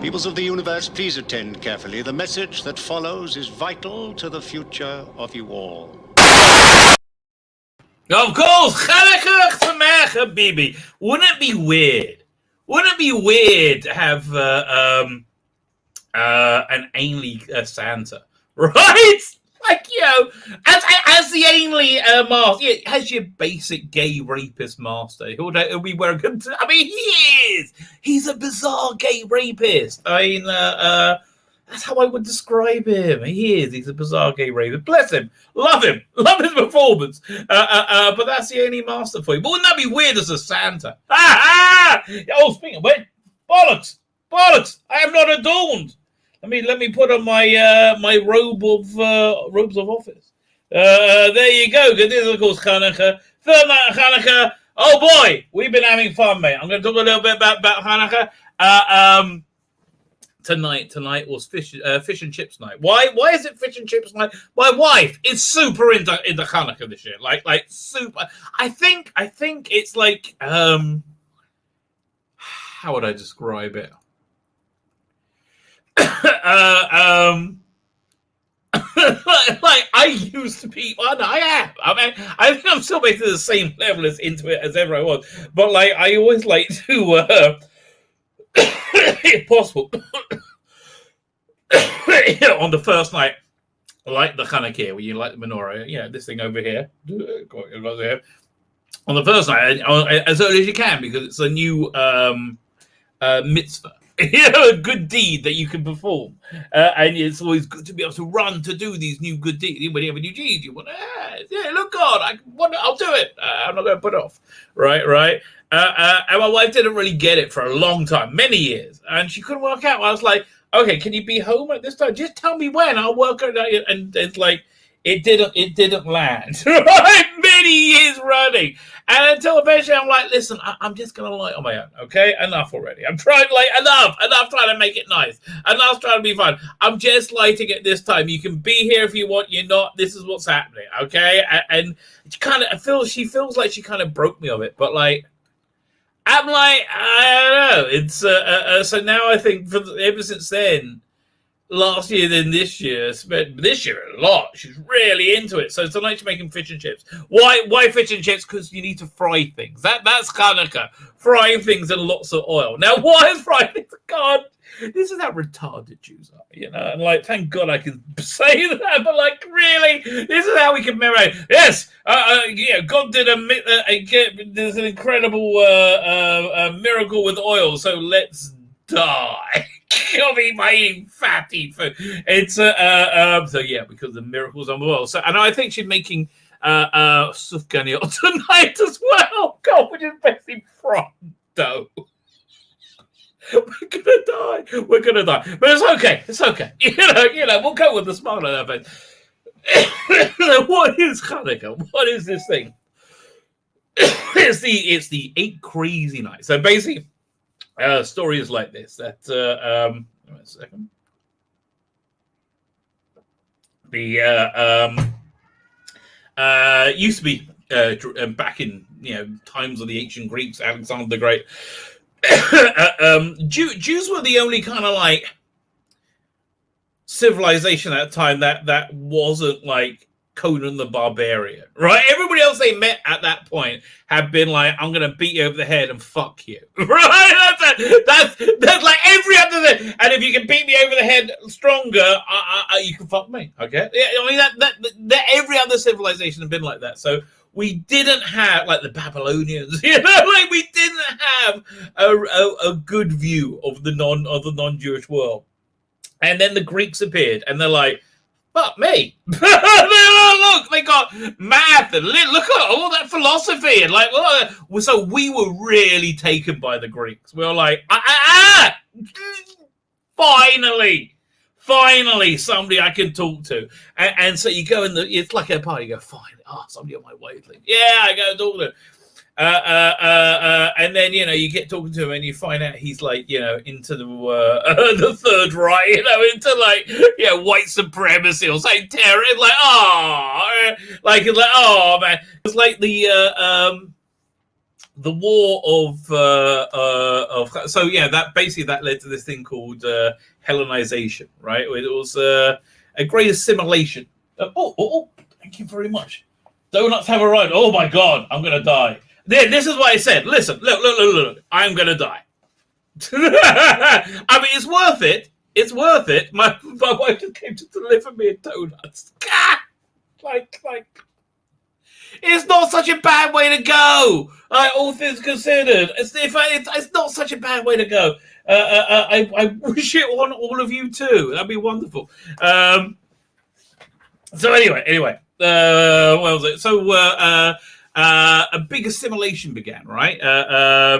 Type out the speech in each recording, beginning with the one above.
Peoples of the universe, please attend carefully. The message that follows is vital to the future of you all. Of course, Hanukkah Sameach, Habibi. Wouldn't it be weird? Wouldn't it be weird to have an Ainley Santa, right? Like, you know, as the Ainley master, yeah, as your basic gay rapist master, he'll be wearing. I mean, he is. He's a bizarre gay rapist. I mean, that's how I would describe him. He is. He's a bizarre gay rapist. Bless him. Love him. Love his performance. But that's the Ainley master for you. But wouldn't that be weird as a Santa? Oh, speaking of which, bollocks. I am not adorned. Let me put on my my robes of office. There you go. This is of course Hanukkah. Third night of Hanukkah. Oh boy, we've been having fun, mate. I'm going to talk a little bit about Hanukkah. Tonight was fish and chips night. Why is it fish and chips night? My wife is super into Hanukkah this year. Like super. I think it's like how would I describe it? Like I used to be, well, I am. I mean, I think I'm still basically the same level as into it as ever I was. But like, I always like to, if possible, on the first night, like the Hanukkah, where you light the menorah, this thing over here. On the first night, as early as you can, because it's a new mitzvah. A good deed that you can perform, and it's always good to be able to run to do these new good deeds. When you have a new deed, you want, look, God, I'll do it. I'm not going to put it off, right. And my wife didn't really get it for a long time, many years, and she couldn't work out. I was like, okay, can you be home at this time? Just tell me when. I'll work out. And it's like it didn't land. Right, many years running. And until eventually I'm like, listen, I'm just going to light on my own, okay? Enough already. I'm trying, enough trying to make it nice. Enough trying to be fun. I'm just lighting it this time. You can be here if you want, you're not. This is what's happening, okay? And she feels like she kind of broke me of it. But, like, I'm like, I don't know. It's, so now I think ever since then, last year, then this year, this year a lot. She's really into it. So tonight she's making fish and chips. Why fish and chips? Because you need to fry things. That's Hanukkah. Frying things in lots of oil. Now, why is frying things? God, this is how retarded Jews are, And like, thank God I can say that. But like, really, this is how we commemorate. Yes, God did there's an incredible miracle with oil. So let's die. Kill me by eating fatty food. It's so because the miracles on the world. So, and I think she's making sufganiyot tonight as well. God, which is basically fried dough. We're gonna die. But it's okay. We'll go with the smile on our face. What is Hanukkah? What is this thing? It's the 8 crazy nights. So basically, story is like this. That wait a second. The used to be back in times of the ancient Greeks, Alexander the Great. Jews were the only kind of like civilization at that time that wasn't like Conan the Barbarian, right? Everybody else they met at that point had been like, I'm gonna beat you over the head and fuck you, right? That's like every other thing. And if you can beat me over the head stronger, you can fuck me, okay? Yeah, I mean that every other civilization had been like that. So we didn't have like the Babylonians, like we didn't have a good view of the non-Jewish world. And then the Greeks appeared, and they're like, fuck me. Look, they got math and look at all that philosophy and like, so we were really taken by the Greeks. We were like, finally somebody I can talk to. And so you go it's like a party. You go, finally, somebody on my wavelength. Yeah, I go talk to them. And then you get talking to him and you find out he's like into the Third Reich, into like white supremacy or something terror. It's like man, it's like the war of so yeah, that basically that led to this thing called Hellenization, right? It was a great assimilation. Thank you very much. Donuts have arrived. Oh my God, I'm gonna die. This is what I said. Listen, look. I'm gonna die. I mean, it's worth it. It's worth it. My wife just came to deliver me a donuts. Like. It's not such a bad way to go. All things considered, it's not such a bad way to go. I wish it on all of you too. That'd be wonderful. So anyway, what was it? So a big assimilation began, right,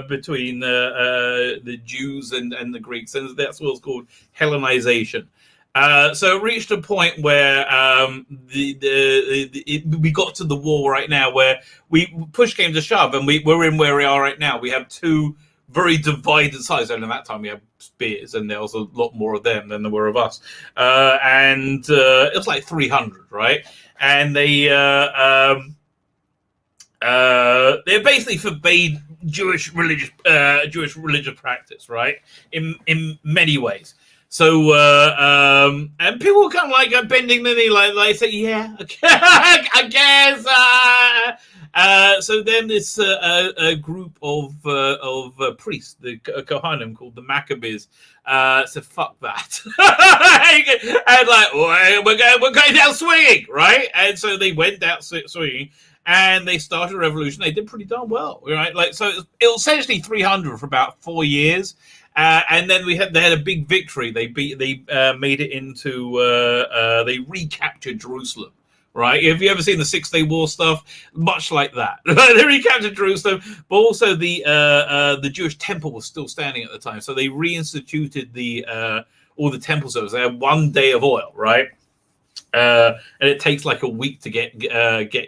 between the Jews and the Greeks, and that's what's called Hellenization. So it reached a point where we got to the war right now, where push came to shove, and we're in where we are right now. We have two very divided sides, and at that time we had spears, and there was a lot more of them than there were of us, and it was like 300, right? And they basically forbade Jewish religious practice, right? In many ways. So and people were kind of like bending the knee, like say, yeah, I guess. So then this a group of priests, the Kohanim, called the Maccabees, said, "Fuck that," and like, we're going down swinging, right? And so they went down swinging, and they started a revolution. They did pretty darn well, right? Like, so it was essentially 300 for about 4 years. And then they had a big victory. They made it into they recaptured Jerusalem, right? Have you ever seen the 6-Day War stuff? Much like that. They recaptured Jerusalem, but also the Jewish temple was still standing at the time, so they reinstituted all the temple service. They had 1 day of oil, right? And it takes like a week to get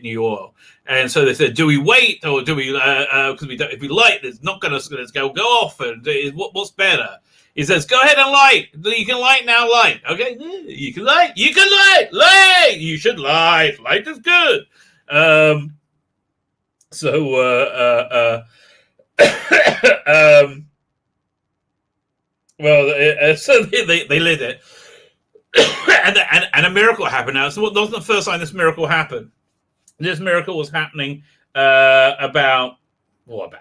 new oil. And so they said, do we wait, or do we, because if we light, it's not going to go off, and what's better? He says, go ahead and light. You can light now, light. Okay, you can light. You should light. Light is good. So they lit it. and a miracle happened. Now, so that wasn't the first time this miracle happened. This miracle was happening about about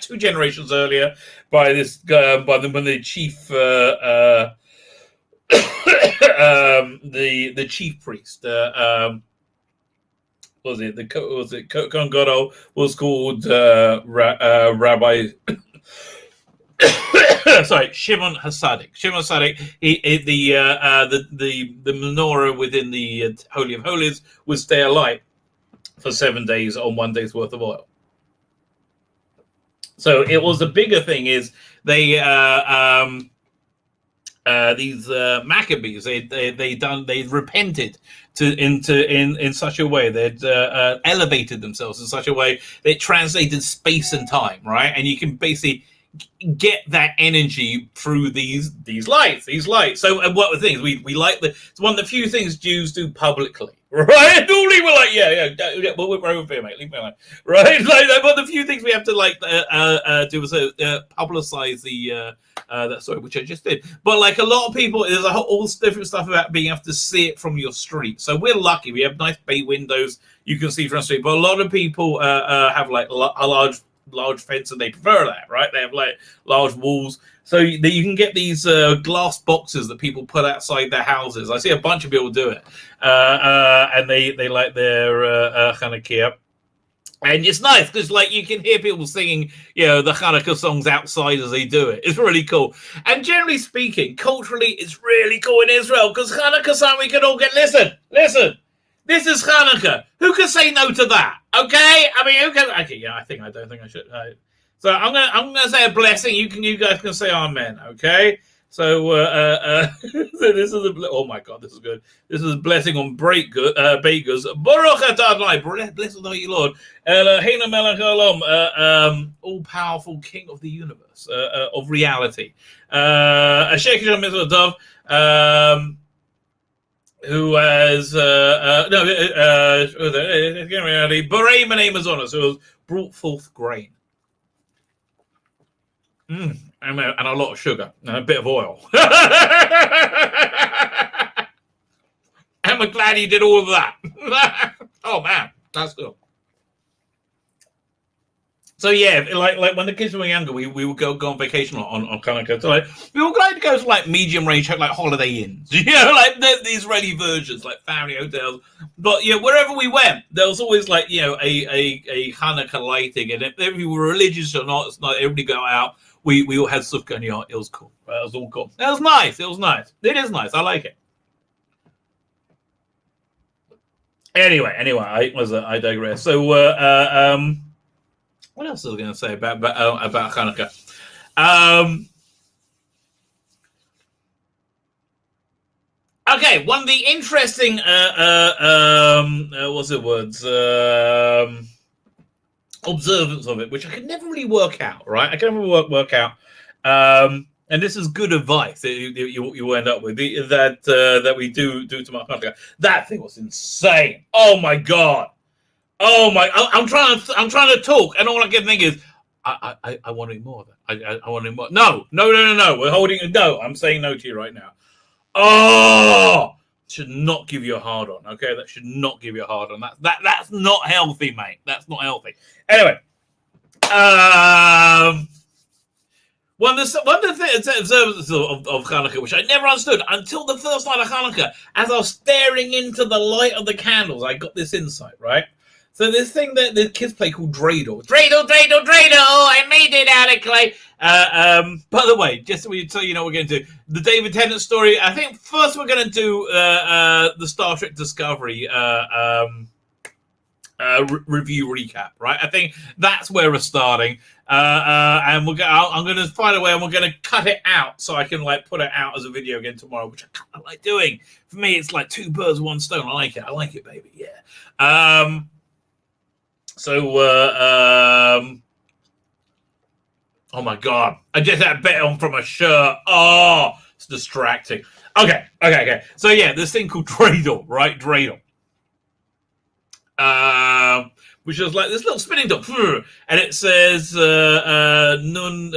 2 generations earlier by this when the chief the chief priest Kohen Gadol was called Rabbi. Sorry, Shimon HaSadik. Shimon HaSadik. The menorah within the Holy of Holies would stay alight for 7 days on 1 day's worth of oil. So it was a bigger thing. Is they these Maccabees they repented in such a way they'd elevated themselves in such a way they translated space and time, right? And you can basically get that energy through these lights. So, and what the things we like it's one of the few things Jews do publicly, right? Normally we're like, yeah, well, we're over here, mate, leave me alone, right? Like one of the few things we have to do is publicize that story, which I just did. But like a lot of people, there's all different stuff about being able to see it from your street. So we're lucky; we have nice bay windows you can see from the street. But a lot of people have like a large fence, and they prefer that, right? They have like large walls, so you can get these glass boxes that people put outside their houses. I see a bunch of people do it, and they like their Hanukkah, and it's nice because like you can hear people singing, the Hanukkah songs outside as they do it. It's really cool, and generally speaking, culturally, it's really cool in Israel because Hanukkah song we can all get. Listen. This is Hanukkah. Who can say no to that? Okay, I mean, who can? Okay, yeah, I don't think I should. So I'm gonna say a blessing. You guys can say amen. Okay. So this is oh my God, this is good. This is a blessing on bakers. Baruch atah Adonai, blessed are you, Lord. Eloheinu melech haolam, all powerful King of the universe, of reality. Asher kisham mitzvah dov. who has Beret Amazonas, who has brought forth grain. And a lot of sugar and a bit of oil. And I'm glad he did all of that. Oh man, that's good. So yeah, like when the kids were younger, we would go on vacation on Hanukkah. So like we were glad to go to like medium range like Holiday Inns, like the Israeli versions, like family hotels. But wherever we went, there was always like a Hanukkah lighting, and if we were religious or not, it's not everybody go out. We all had stuff going on. It was cool. It was all cool. It was nice. It was nice. It is nice. I like it. Anyway, I digress. So what else was I going to say about Hanukkah? Okay, one of the interesting observance of it, which I could never really work out. Right, I can never work out. And this is good advice that you end up with that we do to my Hanukkah. That thing was insane. Oh my god. Oh my! I'm trying to talk, and all I can think is, I want to do more of that. I want to do more. No. We're holding a no. I'm saying no to you right now. Oh, should not give you a hard on. Okay, that should not give you a hard on. That's not healthy, mate. That's not healthy. Anyway, one of the observances of Hanukkah, which I never understood until the first night of Hanukkah, as I was staring into the light of the candles, I got this insight, right? So this thing that the kids play called Dreidels. Dreidel! Oh, I made it out of clay. By the way, just so you know what we're going to do, the David Tennant story, I think first we're going to do the Star Trek Discovery review recap, right? I think that's where we're starting. And I'm going to find a way, and we're going to cut it out so I can like put it out as a video again tomorrow, which I kind of like doing. For me, it's like two birds with one stone. I like it, baby. Yeah. Oh my god, I just had a bit on from a shirt. Oh, it's distracting. Okay. So yeah, this thing called Dreidel, right? Dreidel. Which is like this little spinning top, and it says nun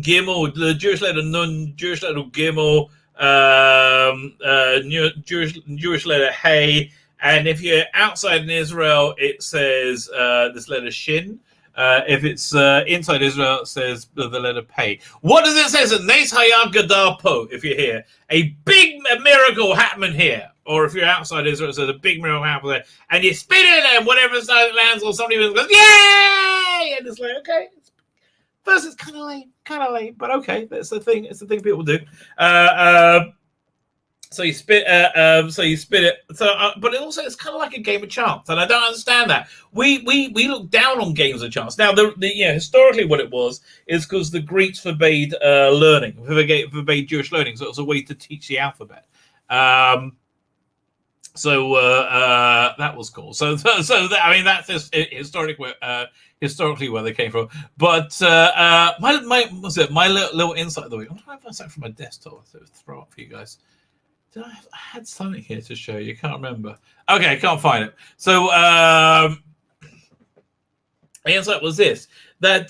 gimel, the Jewish letter nun, Jewish letter gimel, Jewish letter hey. And if you're outside in Israel, it says this letter shin. If it's inside Israel, it says the letter pei. What does it say? Nes hayam gadal po. If you're here, a big miracle happened here. Or if you're outside Israel, it says a big miracle happened there. And you spin it, and whatever side it lands, or somebody goes, yay! And it's like, okay. First, it's kind of lame, but okay, that's the thing. It's the thing people do. So you spit it. So, but it also it's kind of like a game of chance, and I don't understand that. We look down on games of chance. Now, historically, what it was is because the Greeks forbade learning, forbade Jewish learning, so it was a way to teach the alphabet. That was cool. So that, I mean, that's just historically where they came from. But my little insight though. I'm trying to find something from my desktop to throw up for you guys. I had something here to show you. Can't remember. Okay, can't find it. So the insight was this: that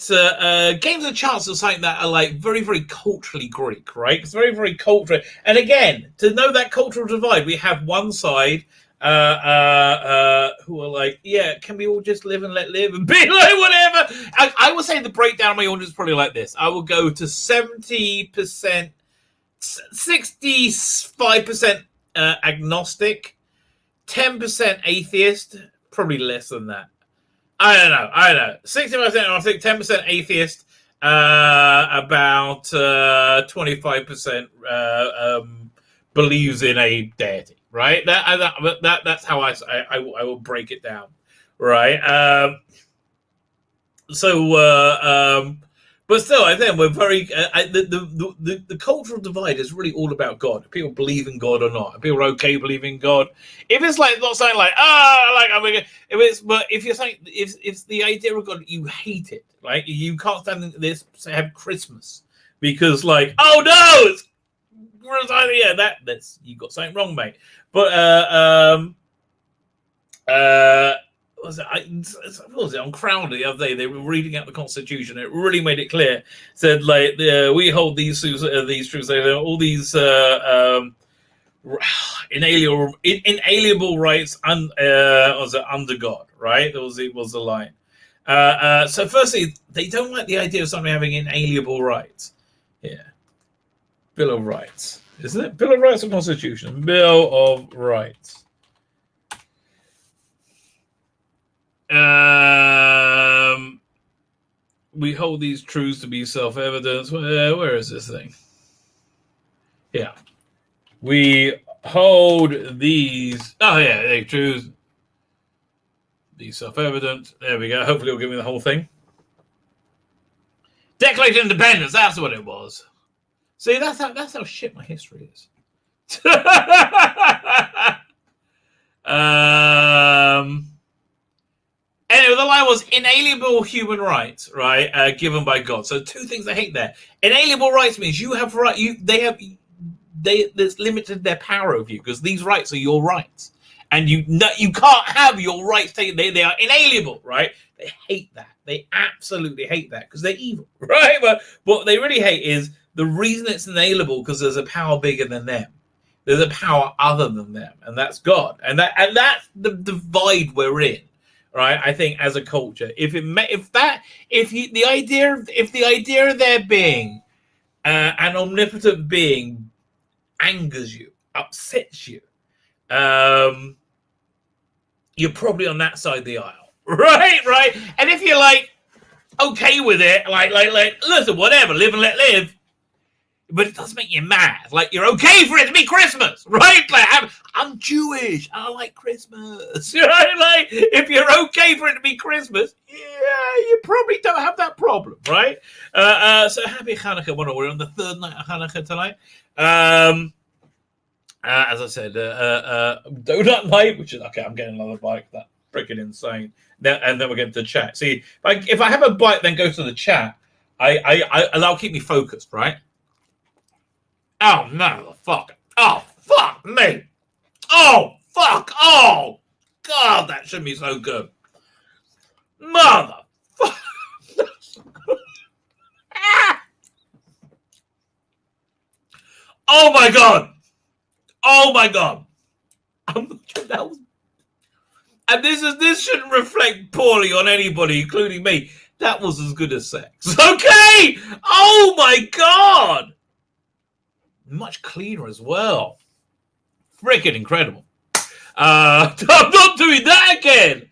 games of chance are something that are like very, very culturally Greek, right? It's very, very cultural. And again, to know that cultural divide, we have one side who are like, yeah, can we all just live and let live and be like whatever? I would say the breakdown of my audience is probably like this. I will go to 70%. 65% agnostic, 10% atheist, probably less than that. I don't know. 60% agnostic, 10% atheist, about 25% believes in a deity. Right? That's how I will break it down. Right? But still, I think we're very the cultural divide is really all about God. If people believe in God or not. If people are okay believing in God. If it's like not something like if you're saying if it's the idea of God, you hate it. Like you can't stand this. Have Christmas because like no, it's Yeah, that's you got something wrong, mate. But what was it on Crowder the other day? They were reading out the Constitution. It really made it clear. Said like we hold these truths. All these inalienable rights was it under God, right? It was the line. So firstly, they don't like the idea of somebody having inalienable rights. Yeah. Bill of Rights. Isn't it? Bill of Rights or Constitution? Bill of Rights. We hold these truths to be self-evident. Where is this thing? Yeah. We hold these... Oh, yeah, they truths. Be self-evident. There we go. Hopefully it'll give me the whole thing. Declaration of Independence. That's what it was. See, that's how shit my history is. Anyway, the line was inalienable human rights, right? Given by God. So two things I hate there. Inalienable rights means you have right. That's limited their power over you because these rights are your rights, and you can't have your rights taken. They are inalienable, right? They hate that. They absolutely hate that because they're evil, right? But what they really hate is the reason it's inalienable because there's a power bigger than them. There's a power other than them, and that's God. And that's the divide we're in, right? I think as a culture, if the idea of there being an omnipotent being angers you, upsets you, you're probably on that side of the aisle, right? And if you're like okay with it, like listen, whatever, live and let live. But it does make you mad. Like, you're okay for it to be Christmas, right? Like, I'm Jewish. I like Christmas. Right? Like, if you're okay for it to be Christmas, yeah, you probably don't have that problem, right? So happy Hanukkah. We're on the third night of Hanukkah tonight. As I said, donut night, which is, okay, I'm getting another bite. That's freaking insane. And then we're getting to the chat. See, if I have a bite, then go to the chat, that'll keep me focused, right? Oh, no, fuck. Oh, fuck me. Oh, fuck. Oh, God, that should be so good. Mother. Oh, my God. Oh, my God. And this shouldn't reflect poorly on anybody, including me. That was as good as sex. Okay. Oh, my God. Much cleaner as well. Freaking incredible. I'm not doing that again.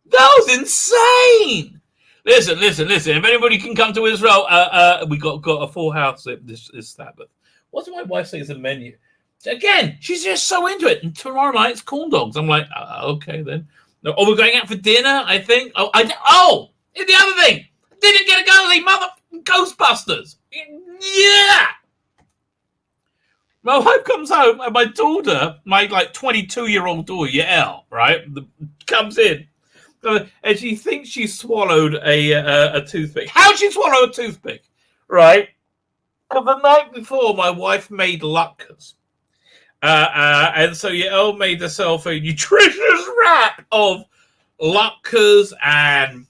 That was insane. Listen. If anybody can come to Israel, we got a full house this Sabbath. What did my wife say is the menu? Again, she's just so into it. And tomorrow night it's corn dogs. I'm like, okay then. Oh, we're going out for dinner, I think. The other thing. Didn't get to go to the mother Ghostbusters. Yeah. My wife comes home and my daughter, my 22-year-old daughter, Yael, right, comes in. And she thinks she swallowed a toothpick. How'd she swallow a toothpick? Right? Because the night before, my wife made latkes. And so Yael made herself a nutritious wrap of latkes and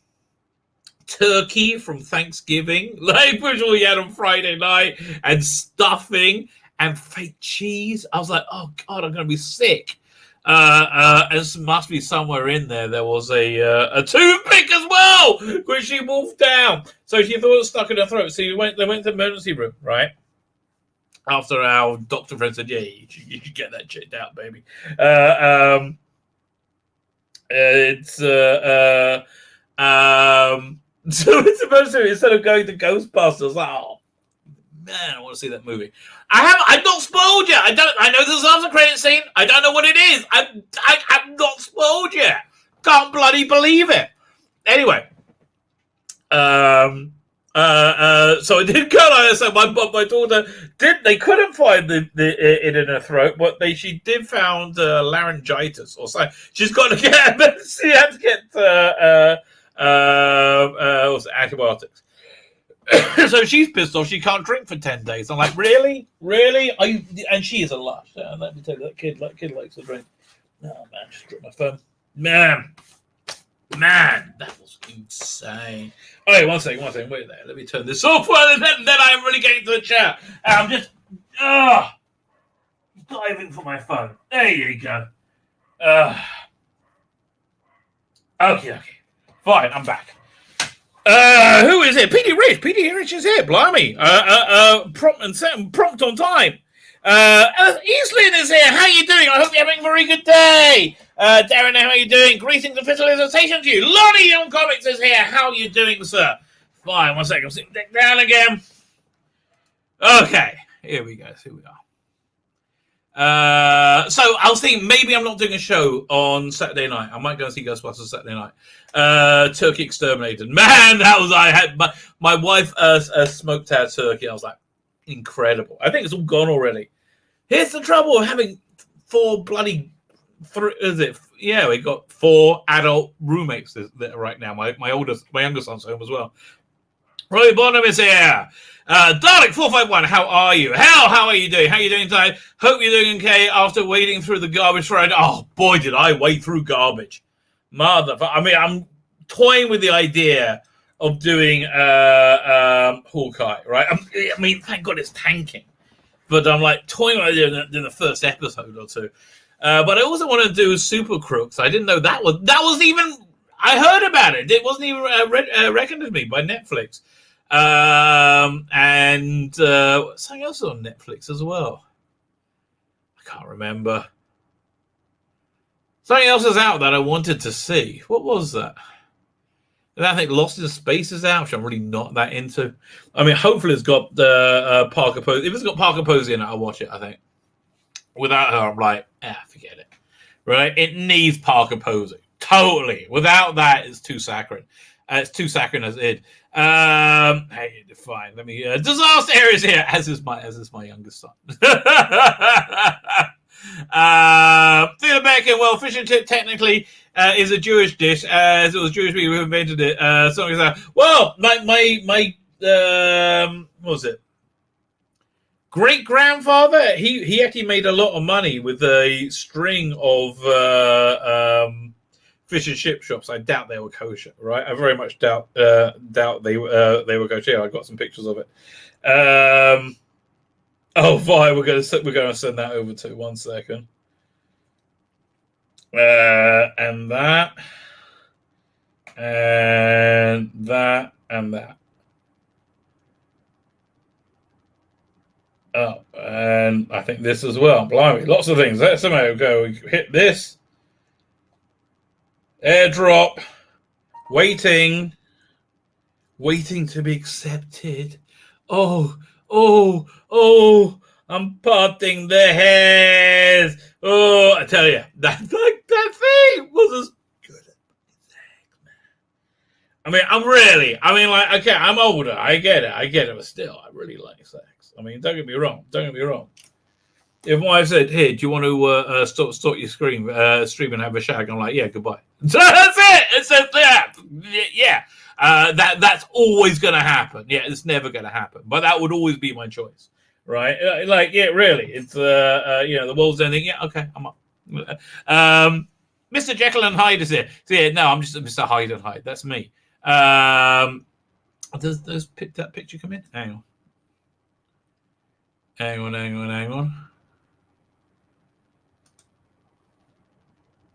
turkey from Thanksgiving, which we had on Friday night, and stuffing. And fake cheese. I was like, oh, God, I'm going to be sick. And must be somewhere in there. There was a toothpick as well, which she wolfed down. So she thought it was stuck in her throat. So they went to the emergency room, right? After our doctor friend said, yeah, you should get that checked out, baby. So it's emergency room. Instead of going to Ghostbusters, I was like, oh, man, I want to see that movie. I've not spoiled yet. I know there's another credit scene. I don't know what it is. I've not spoiled yet. Can't bloody believe it. Anyway, so it did go like so. My daughter they couldn't find it in her throat, but she did found laryngitis or so. She's got to get. She had to get antibiotics. So she's pissed off. She can't drink for 10 days. I'm like, really? Are you? And she is a lush. Let me tell you, that kid likes to drink. No, man, just dropped my phone. Man, that was insane. Oh, wait, one second. Wait there. Let me turn this off. And then I'm really getting to the chat. I'm just diving for my phone. There you go. Okay. Fine, I'm back. Who is it? PD Rich is here. Blimey. Prompt on time. Eastlyn is here. How are you doing? I hope you're having a very good day. Darren, how are you doing? Greetings and felicitations to you. Lonnie on Comics is here. How are you doing, sir? Fine, 1 second. I'm sitting down again. Okay, here we go. So I was thinking maybe I'm not doing a show on Saturday night. I might go and see Ghostbusters Saturday night. Turkey Exterminated. Man, I had my wife smoked our turkey. I was like, incredible. I think it's all gone already. Here's the trouble of having we got 4 adult roommates right now. My youngest son's home as well. Roy Bonham is here. Dalek451, how are you? How are you doing? How are you doing today? Hope you're doing okay after wading through the garbage Friday. Oh, boy, did I wade through garbage. Motherfucker. I mean, I'm toying with the idea of doing Hawkeye, right? I mean, thank God it's tanking. But I'm like toying with the idea of doing the first episode or two. But I also want to do Super Crooks. I didn't know that was even... I heard about it. It wasn't even reckoned to me by Netflix. And something else on Netflix as well. I can't remember. Something else is out that I wanted to see. What was that? And I think Lost in Space is out, which I'm really not that into. I mean, hopefully it's got Parker Posey. If it's got Parker Posey in it, I'll watch it, I think. Without her, I'm like, forget it. Right? It needs Parker Posey. Totally. Without that, it's too saccharine. It's too saccharine as it. Hey, fine. Let me. Disaster areas here, as is my youngest son. Tzvi Lebetkin, well, fish and chip technically is a Jewish dish, as it was Jewish people who invented it. Something like that. Well, my what was it? Great grandfather. He actually made a lot of money with a string of fish and chip shops. I doubt they were kosher, right? I very much doubt they were kosher. Yeah, I got some pictures of it. Oh, fine. We're going to send that over to 1 second. And that, and that, and that. Oh, and I think this as well. Blimey, lots of things. Let's go. We hit this. Airdrop, waiting to be accepted. Oh, I'm parting the hairs. Oh, I tell you, that thing was as good as man. I mean, okay, I'm older. I get it, but still, I really like sex. I mean, don't get me wrong. If my wife said, "Here, do you want to stop your stream and have a shag?" I'm like, "Yeah, goodbye." That's it. It says yeah. That's always going to happen. Yeah, it's never going to happen. But that would always be my choice, right? Yeah, really. It's the world's ending. Yeah, okay, I'm up. Mr. Jekyll and Hyde is here. So, yeah, no, I'm just Mr. Hyde and Hyde. That's me. Does that picture come in? Hang on.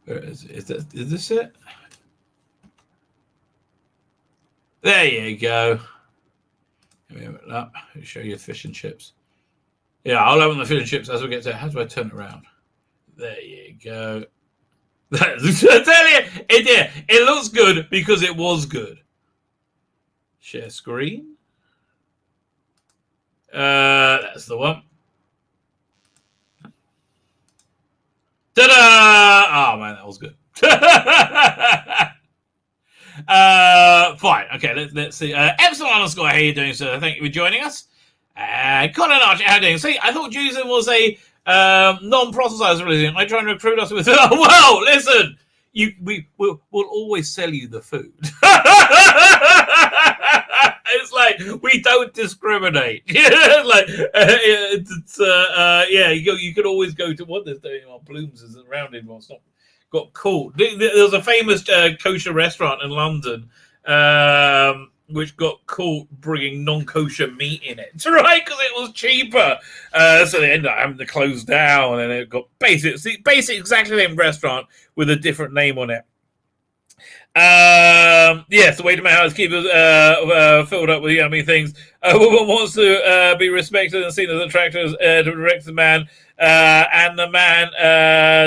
Where is this it? There you go. Let me open it up. I'll show you the fish and chips. Yeah, I'll open the fish and chips as we get to. How do I turn it around? There you go. I tell you, it looks good because it was good. Share screen. That's the one. Ta-da! Oh man, that was good. Fine. Okay, let's see. Epsilon _ how you doing, sir? Thank you for joining us. Colin Archer, how you doing? See, I thought Judaism was a non-proselytized religion. Are you trying to recruit us with? Well, listen, we'll always sell you the food. It's like we don't discriminate. Like you could always go to what there's doing on Bloom's isn't around anymore. It's not got caught. There was a famous kosher restaurant in London which got caught bringing non-kosher meat in it, right? Because it was cheaper. So they ended up having to close down, and it got basic exactly the same restaurant with a different name on it. Yes, the way to my house keepers filled up with yummy things. A woman wants to be respected and seen as attractive to direct the man, and the man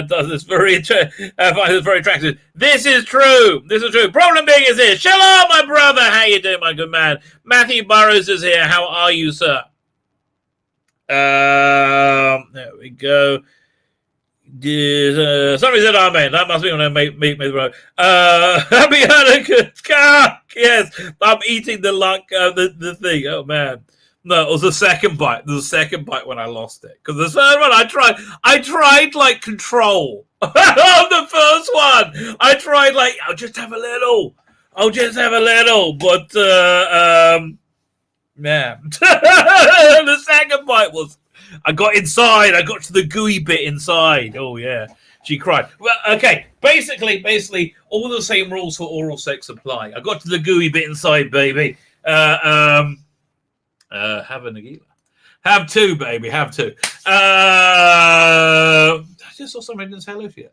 does this finds this very attractive. This is true. Problem being is this. Shalom, my brother. How you doing, my good man? Matthew Burrows is here. How are you, sir? There we go. Somebody said amen. That must be when I make the road. Happy Hanukkah. Yes, I'm eating the thing. Oh man. No, it was the second bite. There was a second bite when I lost it. Because the first one I tried like control. On the first one. I tried like I'll just have a little. But man. The second bite was I got inside. I got to the gooey bit inside. Oh, yeah. She cried. Well, okay. Basically, all the same rules for oral sex apply. I got to the gooey bit inside, baby. Have a Nagila. Have two, baby. Have two. I just saw somebody didn't say hello to you.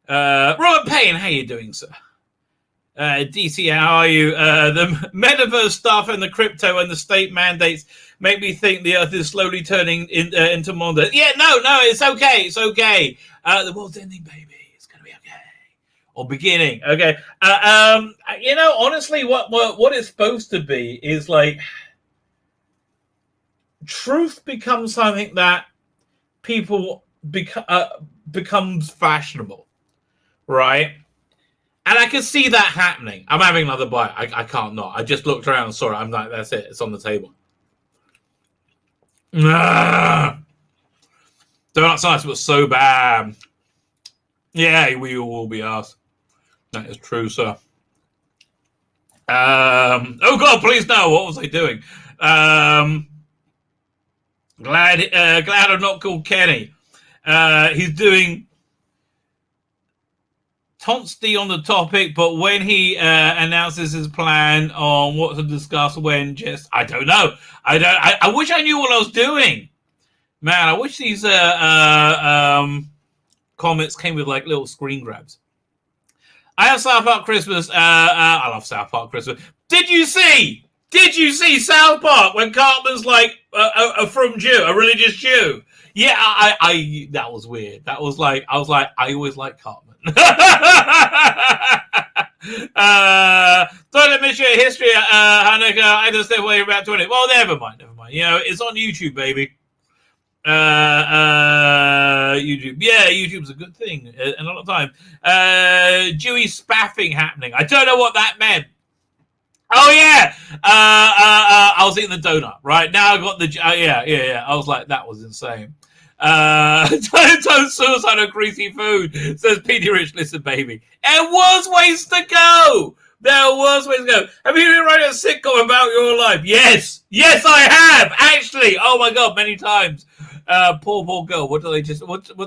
Robert Payne, how you doing, sir? DC, how are you? The metaverse stuff and the crypto and the state mandates make me think the earth is slowly turning into Monda. Yeah, no, it's okay. It's okay. The world's ending, baby. It's going to be okay. Or beginning. Okay. Honestly, what it's supposed to be is like truth becomes something that people becomes fashionable, right? And I can see that happening. I'm having another bite. I can't not. I just looked around and saw it. I'm like, that's it. It's on the table. Donut science was so bad. Yeah, we will be asked. That is true, sir. Oh, God, please no. What was I doing? Glad I'm not called Kenny. He's doing Tonsty on the topic, but when he announces his plan on what to discuss when I don't know. I wish I knew what I was doing. Man, I wish these comments came with like little screen grabs. I have South Park Christmas. I love South Park Christmas. Did you see South Park when Cartman's like a from Jew, a religious Jew? Yeah, I that was weird. That was like I always like Cartman. Don't miss your history, Hanukkah. I just stay away about 20. Well, never mind. You know, it's on YouTube, baby. YouTube. Yeah, YouTube's a good thing. A lot of time. Jewy spaffing happening. I don't know what that meant. Oh yeah. I was eating the donut. Right now I got the yeah. I was like, that was insane. Don't suicide on greasy food, says Petey Rich. Listen, baby, there was ways to go. Have you been writing a sitcom about your life? Yes, I have actually. Oh my God, many times. Poor girl. What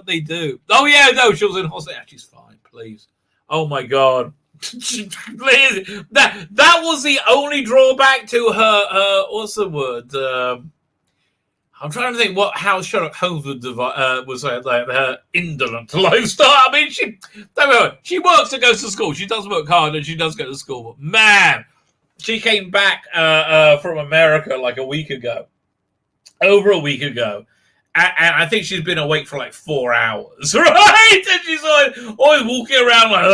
they do? Oh yeah, no, she was in hospital. She's fine, please. Oh my God. Please. That was the only drawback to her what's the word? I'm trying to think how Sherlock Holmes was like her indolent lifestyle. I mean, she works and goes to school. She does work hard and she does go to school. But man, she came back from America like over a week ago. And I think she's been awake for like 4 hours, right? And she's always walking around like,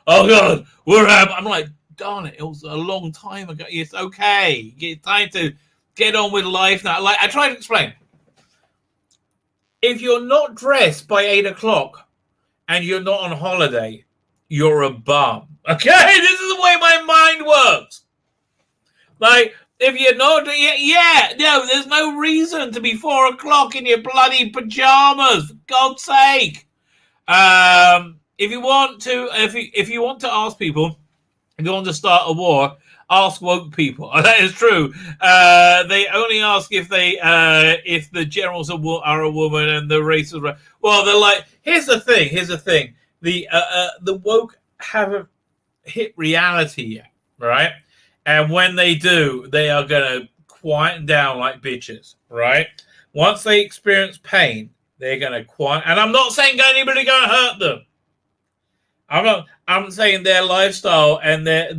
oh God, where am I? I'm like, darn it was a long time ago. It's okay. It's time to get on with life now. Like I try to explain. If you're not dressed by 8 o'clock and you're not on holiday, you're a bum. Okay? This is the way my mind works. Like, if you're not, there's no reason to be 4 o'clock in your bloody pajamas, for God's sake. If you want to ask people, If you want to start a war, ask woke people. That is true. They only ask if the generals are a woman and the race is right. Well, they're like, here's the thing. The woke haven't hit reality yet, right? And when they do, they are gonna quieten down like bitches, right? Once they experience pain, they're gonna quiet. And I'm not saying anybody gonna hurt them. I'm saying their lifestyle and their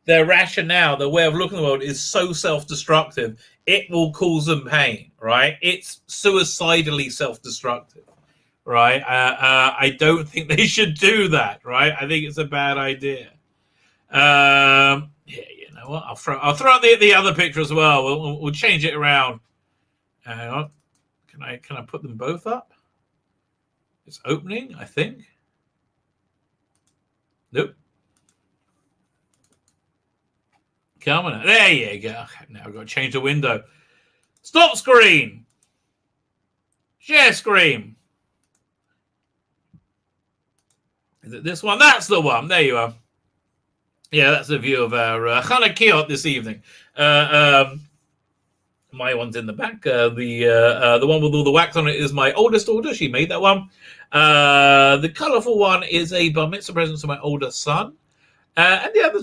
their rationale, their way of looking at the world is so self-destructive, it will cause them pain, right? It's suicidally self-destructive, right? I don't think they should do that, right? I think it's a bad idea. Yeah, you know what? I'll throw out the other picture as well. We'll change it around. Hang on. Can I put them both up? It's opening, I think. Nope. Come on. There you go. Okay, now I've got to change the window. Stop screen. Share screen. Is it this one? That's the one. There you are. Yeah, that's the view of our Hanukkah this evening. My one's in the back. The one with all the wax on it is my oldest daughter. She made that one. The colourful one is a bar mitzvah present to my older son. And the other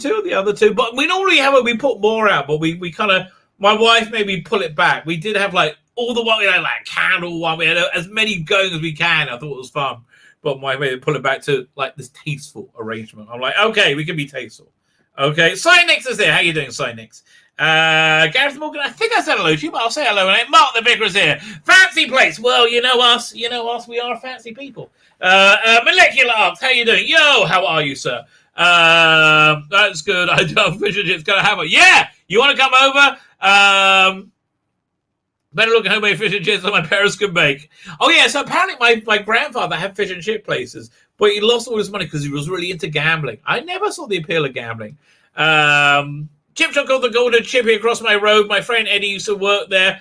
two. But we normally have we put more out, but we kind of, my wife made me pull it back. We did have like all the one, like candle one. We had as many going as we can. I thought it was fun. But my wife made me pull it back to like this tasteful arrangement. I'm like, okay, we can be tasteful. Okay, Cynix is here. How you doing, Cynix? Gareth Morgan, I think I said hello to you, but I'll say hello. And Mark the Vicar is here. Fancy place. Well, you know us. We are fancy people. Molecular Arts, how you doing? Yo, how are you, sir? That's good. I don't wish it's going to happen. Yeah, you want to come over? Better look at homemade fish and chips that my parents could make. Oh, yeah, so apparently my grandfather had fish and chip places, but he lost all his money because he was really into gambling. I never saw the appeal of gambling. Chip shop called the Golden Chippy across my road. My friend Eddie used to work there.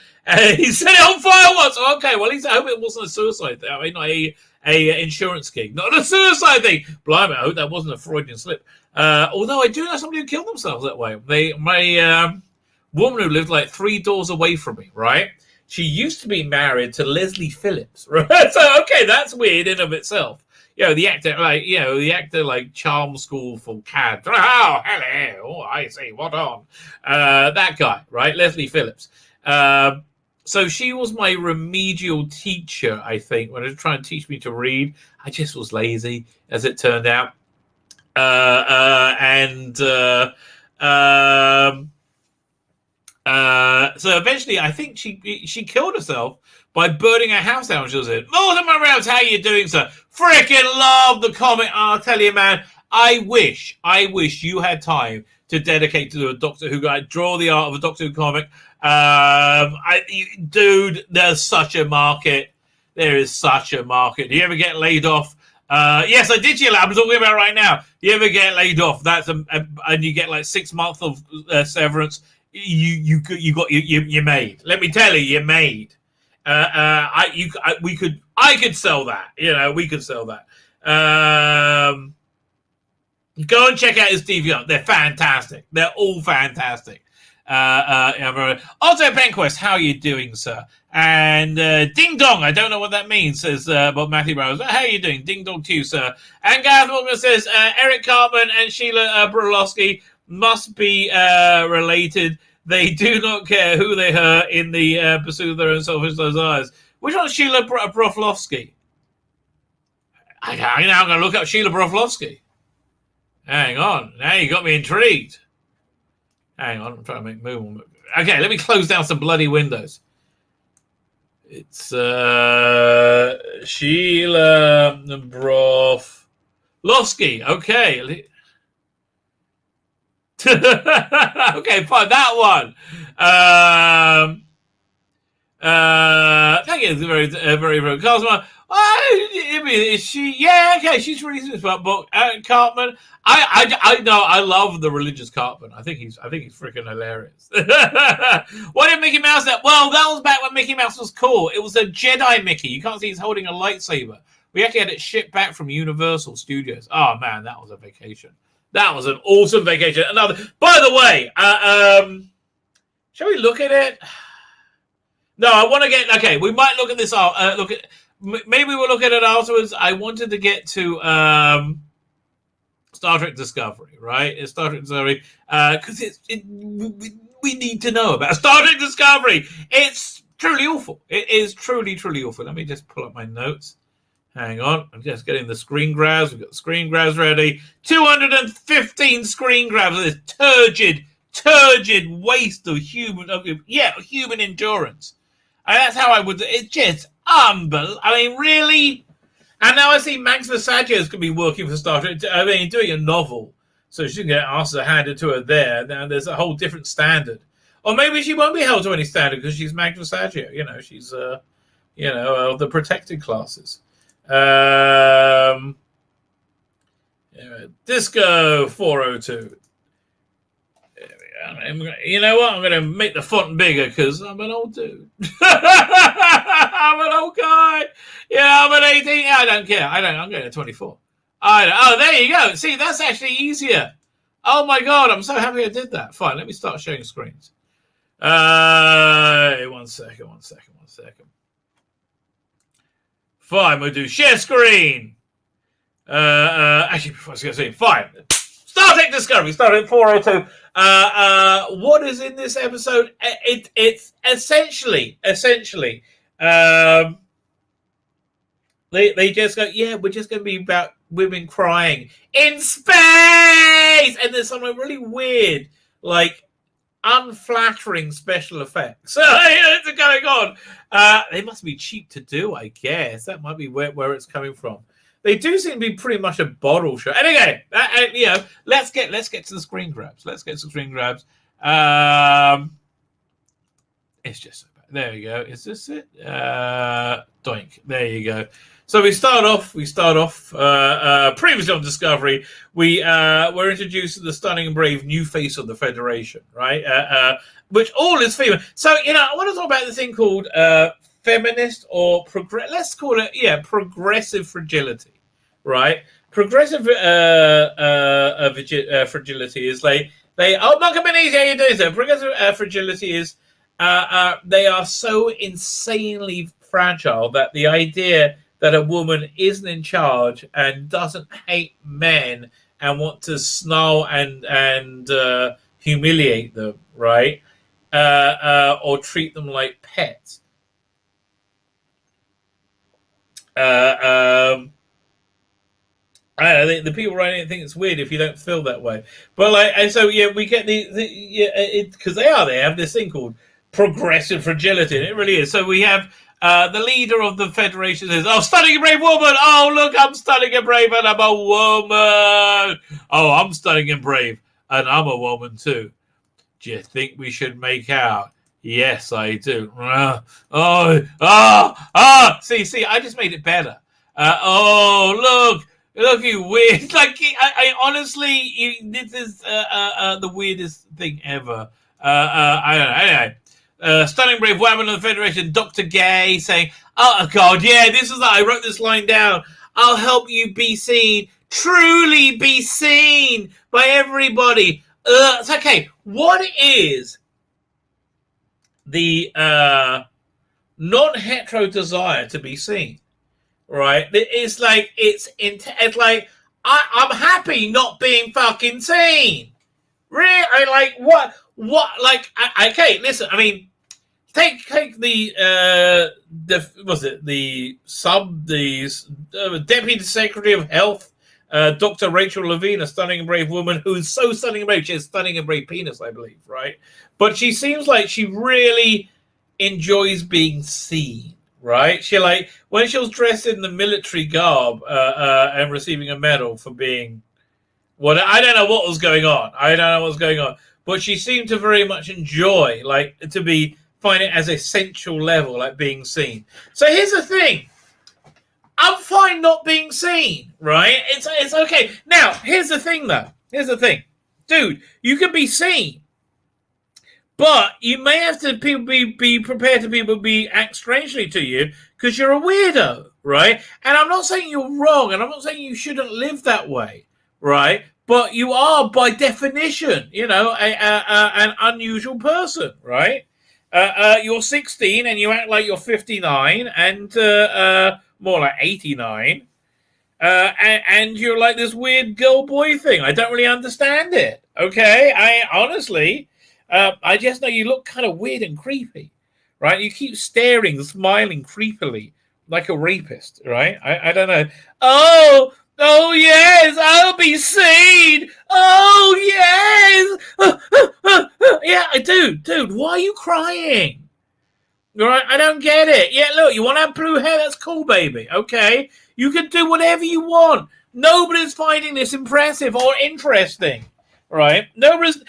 He set it on fire once. Okay, well, I hope it wasn't a suicide thing. I mean, not a insurance scheme. Not a suicide thing. Blimey, I hope that wasn't a Freudian slip. Although I do know somebody who killed themselves that way. My woman who lived like 3 doors away from me, right? She used to be married to Leslie Phillips, right? So, okay, that's weird in of itself. The actor like Charm School for Cad. Oh, hello. Oh, I see. What on? That guy, right? Leslie Phillips. So she was my remedial teacher, I think, when she was trying to teach me to read. I just was lazy, as it turned out. So eventually, I think she killed herself by burning her house down when she was in. Mortimer Rouse, how you doing, sir? Freaking love the comic. I'll tell you, man, I wish you had time to dedicate to a Doctor Who guy. Draw the art of a Doctor Who comic. Dude, there's such a market. There is such a market. Do you ever get laid off? Yes, I did. I'm talking about right now. You ever get laid off? That's and you get like 6 months of severance. You made. Let me tell you, you made. I could sell that. We could sell that. Go and check out his DVR. They're fantastic. They're all fantastic. Otto Penquest, how are you doing, sir? And Ding Dong, I don't know what that means, says Bob Matthew Rose. How are you doing? Ding Dong to you, sir. And Gareth Morgan says Eric Cartman and Sheila Brolowski must be related. They do not care who they hurt in the pursuit of their own selfish desires. Which one's Sheila Broflovsky? I'm going to look up Sheila Broflovsky. Hang on. Now you got me intrigued. Hang on. I'm trying to make move. Okay, let me close down some bloody windows. It's Sheila Broflovsky. Okay. Okay, fine. That one. Thank you. Very, very, very. Cosmo. Is she? Yeah. Okay. She's releasing this book. Cartman. I know. I love the religious Cartman. I think he's freaking hilarious. What did Mickey Mouse do? Well, that was back when Mickey Mouse was cool. It was a Jedi Mickey. You can't see he's holding a lightsaber. We actually had it shipped back from Universal Studios. Oh man, that was a vacation. That was an awesome vacation. Another. By the way, shall we look at it? No, I want to get. Okay, we might look at this. Look at. Maybe we'll look at it afterwards. I wanted to get to Star Trek Discovery, right? It's Star Trek Discovery because we need to know about Star Trek Discovery. It's truly awful. It is truly, truly awful. Let me just pull up my notes. Hang on. I'm just getting the screen grabs. We've got the screen grabs ready. 215 screen grabs of this turgid waste of human endurance. And that's how I would. It's just unbelievable. I mean, really. And now I see Max Versace could be working for Star Trek. I mean, doing a novel, so she can get answers handed to her there. Now there's a whole different standard, or maybe she won't be held to any standard because she's Max Versace. You know, she's the protected classes. Disco 402. You know what? I'm going to make the font bigger because I'm an old dude. I'm an old guy. Yeah, I'm an 18. I don't care. I'm going to 24. Oh, there you go. See, that's actually easier. Oh my God, I'm so happy I did that. Fine, let me start showing screens. One second. Fine, we'll do share screen. Actually, before I was going to say, fine. Star Trek Discovery, Star Trek 402. What is in this episode? It's essentially, they just go, yeah, we're just going to be about women crying in space, and there's something really weird, like unflattering special effects it's going on. They must be cheap to do, I guess. That might be where it's coming from. They do seem to be pretty much a bottle show. And again, let's get to the screen grabs. Let's get to the screen grabs. It's just so bad. There you go. Is this it? Doink. There you go. So we start off. Previously on Discovery, we were introduced to the stunning and brave new face of the Federation, right? Which all is female. So I want to talk about the thing called feminist or let's call it progressive fragility. Right, progressive fragility is Malcolm Benese, how you doing, sir? Progressive fragility is they are so insanely fragile that the idea that a woman isn't in charge and doesn't hate men and want to snarl and humiliate them, right, or treat them like pets. I don't know, the people writing it think it's weird if you don't feel that way. But we get because they have this thing called progressive fragility, and it really is. So we have the leader of the Federation says, "Oh, stunning and brave woman! Oh, look, I'm stunning and brave, and I'm a woman. Oh, I'm stunning and brave, and I'm a woman too. Do you think we should make out? Yes, I do. See, I just made it better. Look, you weird. Like, I honestly, this is the weirdest thing ever. I don't know. Anyway, stunning brave woman of the Federation, Dr. Gay, saying, "Oh God, yeah, this is. I wrote this line down. I'll help you be seen, truly be seen by everybody." It's okay. What is the non-hetero desire to be seen? Right, it's like I'm happy not being fucking seen. Really, like what? Like, okay, listen. I mean, take the Deputy Secretary of Health, Dr. Rachel Levine, a stunning and brave woman who's so stunning and brave. She has stunning and brave penis, I believe, right? But she seems like she really enjoys being seen. Right, when she was dressed in the military garb and receiving a medal for being I don't know what was going on. But she seemed to very much enjoy, find it as a sensual level, like being seen. So here's the thing: I'm fine not being seen, right? It's okay. Now here's the thing, though. Dude. You can be seen. But you may have to be prepared to people act strangely to you because you're a weirdo, right? And I'm not saying you're wrong, and I'm not saying you shouldn't live that way, right? But you are, by definition, an unusual person, right? You're 16 and you act like you're 59 and more like 89. And you're like this weird girl-boy thing. I don't really understand it, okay? I just know you look kind of weird and creepy, right? You keep staring, smiling creepily like a rapist, right? I don't know. Oh yes, I'll be seen. Oh yes. Yeah, I do. Dude, why are you crying? All right, I don't get it. Yeah, look, you want to have blue hair? That's cool, baby. Okay, you can do whatever you want. Nobody's finding this impressive or interesting, right? Nobody's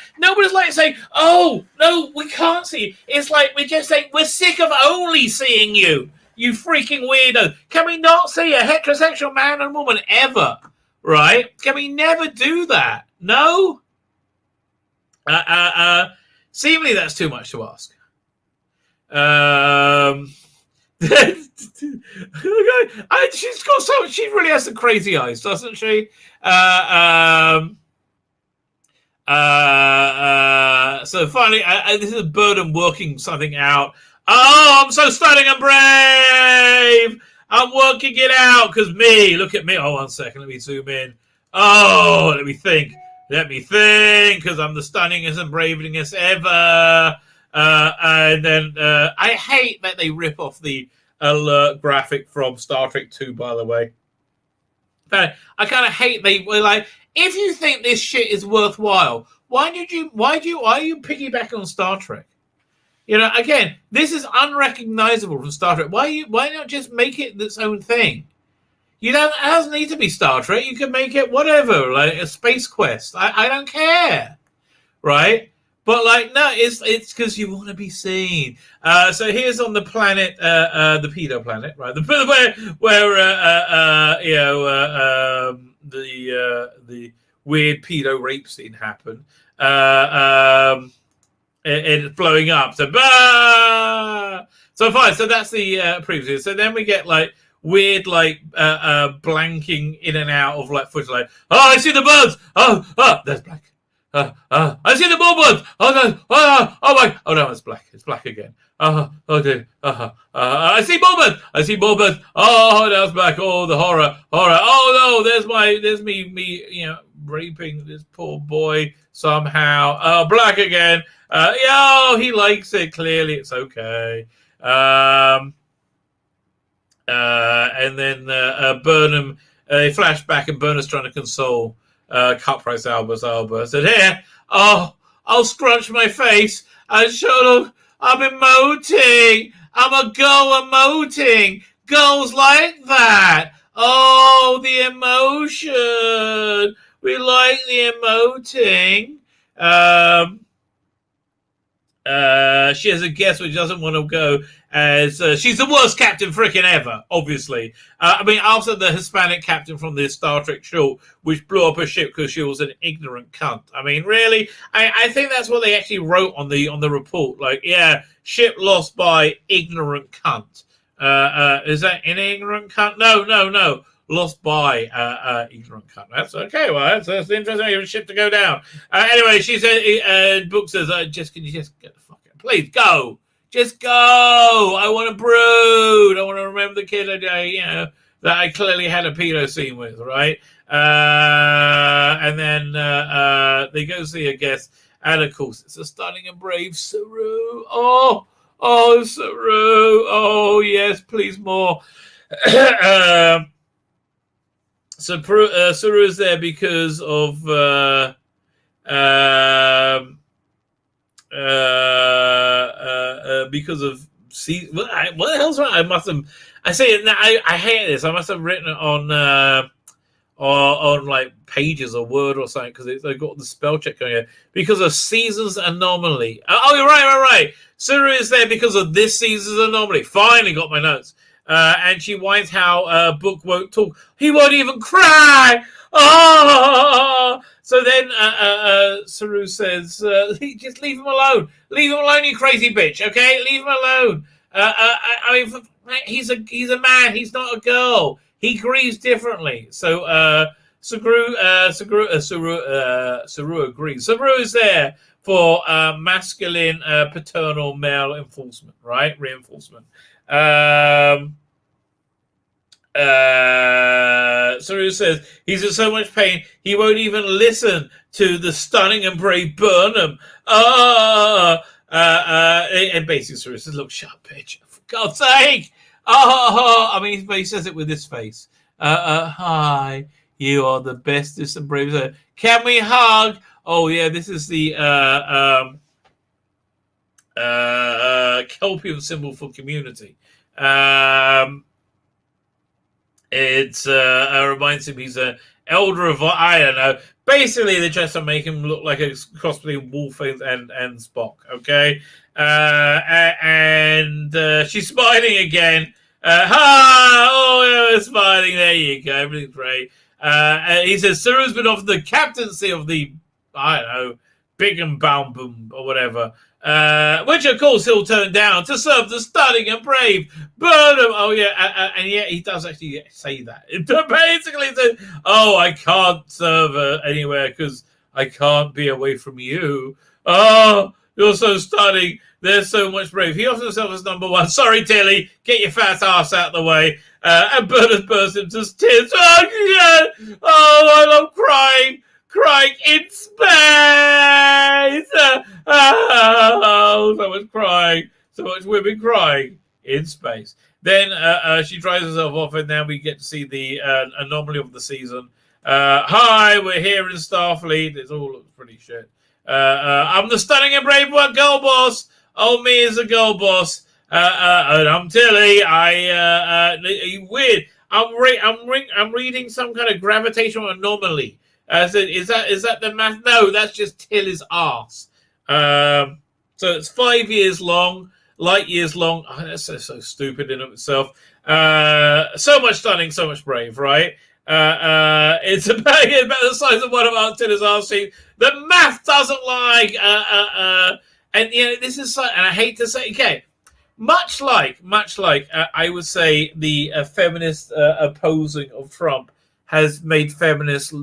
like saying, "Oh no, we can't see you." It's like we're just saying we're sick of only seeing you. You freaking weirdo. Can we not see a heterosexual man and woman ever? Right? Can we never do that? No? Seemingly that's too much to ask. She's got so she really has some crazy eyes, doesn't she? So finally, this is Burnham working something out. Oh, I'm so stunning and brave. I'm working it out because me. Look at me. Oh, 1 second. Let me zoom in. Oh, let me think. Because I'm the stunningest and bravest ever. And then I hate that they rip off the alert graphic from Star Trek 2, by the way. I kind of hate they were like, if you think this shit is worthwhile, why are you piggybacking on Star Trek? Again, this is unrecognizable from Star Trek. Why not just make it its own thing? It doesn't need to be Star Trek. You can make it whatever, like a Space Quest. I don't care, right? But no, it's because you want to be seen. So here's on the planet, the pedo planet, right? Where the weird pedo rape scene happened. It's blowing up. So fine. So that's the preview. So then we get weird blanking in and out of footage. I see the birds. Oh, there's black. I see the more birds. Oh no! Oh my! Oh no! It's black. It's black again. Oh dear. I see more birds. Oh, now it's black. Oh, the horror. Oh no! There's me. Raping this poor boy somehow. Black again. He likes it. Clearly, it's okay. And then Burnham. They flash back, and Burnham's trying to console Cut Price Alba said, "Here, I'll scrunch my face and show them I'm emoting. I'm a girl emoting. Girls like that. Oh, the emotion. We like the emoting." She has a guest which doesn't want to go as she's the worst captain frickin' ever, obviously. After the Hispanic captain from the Star Trek short, which blew up a ship because she was an ignorant cunt. Really? I think that's what they actually wrote on the report. Ship lost by ignorant cunt. Is that an ignorant cunt? No. Lost by ignorant cunt. That's okay. Well, that's interesting. You have a ship to go down. Anyway, she said, Book says, can you just get the fuck out? Please go. Just go. I want to brood. I want to remember the kid that I clearly had a pedo scene with, right? And then they go see a guest, and of course it's a stunning and brave Saru. Oh, Saru. Oh yes, please more. So Saru is there because of what the hell's wrong? I say it now. I hate this. I must have written it on Pages or Word or something because they've got the spell check going here because of season's anomaly. Oh, you're right. Saru is there because of this season's anomaly. Finally got my notes. And she whines how Book won't talk. He won't even cry. Oh! So then Saru says, just leave him alone. Leave him alone, you crazy bitch, okay? Leave him alone. I mean, he's a man. He's not a girl. He grieves differently. So Saru agrees. Saru is there for masculine, paternal, male enforcement, right? Reinforcement. Saru says he's in so much pain he won't even listen to the stunning and brave Burnham. And basically Saru says, "Look, shut up, bitch! For God's sake!" I mean, he says it with his face. Hi, you are the bestest and bravest. Can we hug? Oh yeah, this is the Kelpian symbol for community. It reminds him he's an elder of, I don't know. Basically, they try to make him look like a cross between Wolf and Spock. Okay, and she's smiling again. Yeah, smiling. There you go. Everything's great. And he says Saru's been offered the captaincy of the, I don't know, Big and Baum or whatever. Which of course he'll turn down to serve the stunning and brave Burnham. Oh yeah, and yeah, he does actually say that. It basically says, "Oh, I can't serve her anywhere because I can't be away from you. Oh, you're so stunning. There's so much brave." He offers himself as number one. "Sorry, Tilly, get your fat ass out of the way." And Bernard bursts into tears. "Oh, yeah. Oh, I love crying in space." Oh, so much crying. So much women crying in space. Then she dries herself off, and now we get to see the anomaly of the season. "Hi, we're here in Starfleet." It all looks pretty shit. "I'm the stunning and brave one girl boss. Oh, me is a girl boss. And I'm Tilly. Weird. I'm reading some kind of gravitational anomaly. So is that the math? No, that's just Tilly's arse. So it's 5 years long, light years long. Oh, that's so stupid in itself. So much stunning, so much brave, right? It's about the size of one of our Tilly's arse cheeks. The math doesn't lie. And you know, this is, and I hate to say, okay, much like I would say the feminist opposing of Trump has made feminists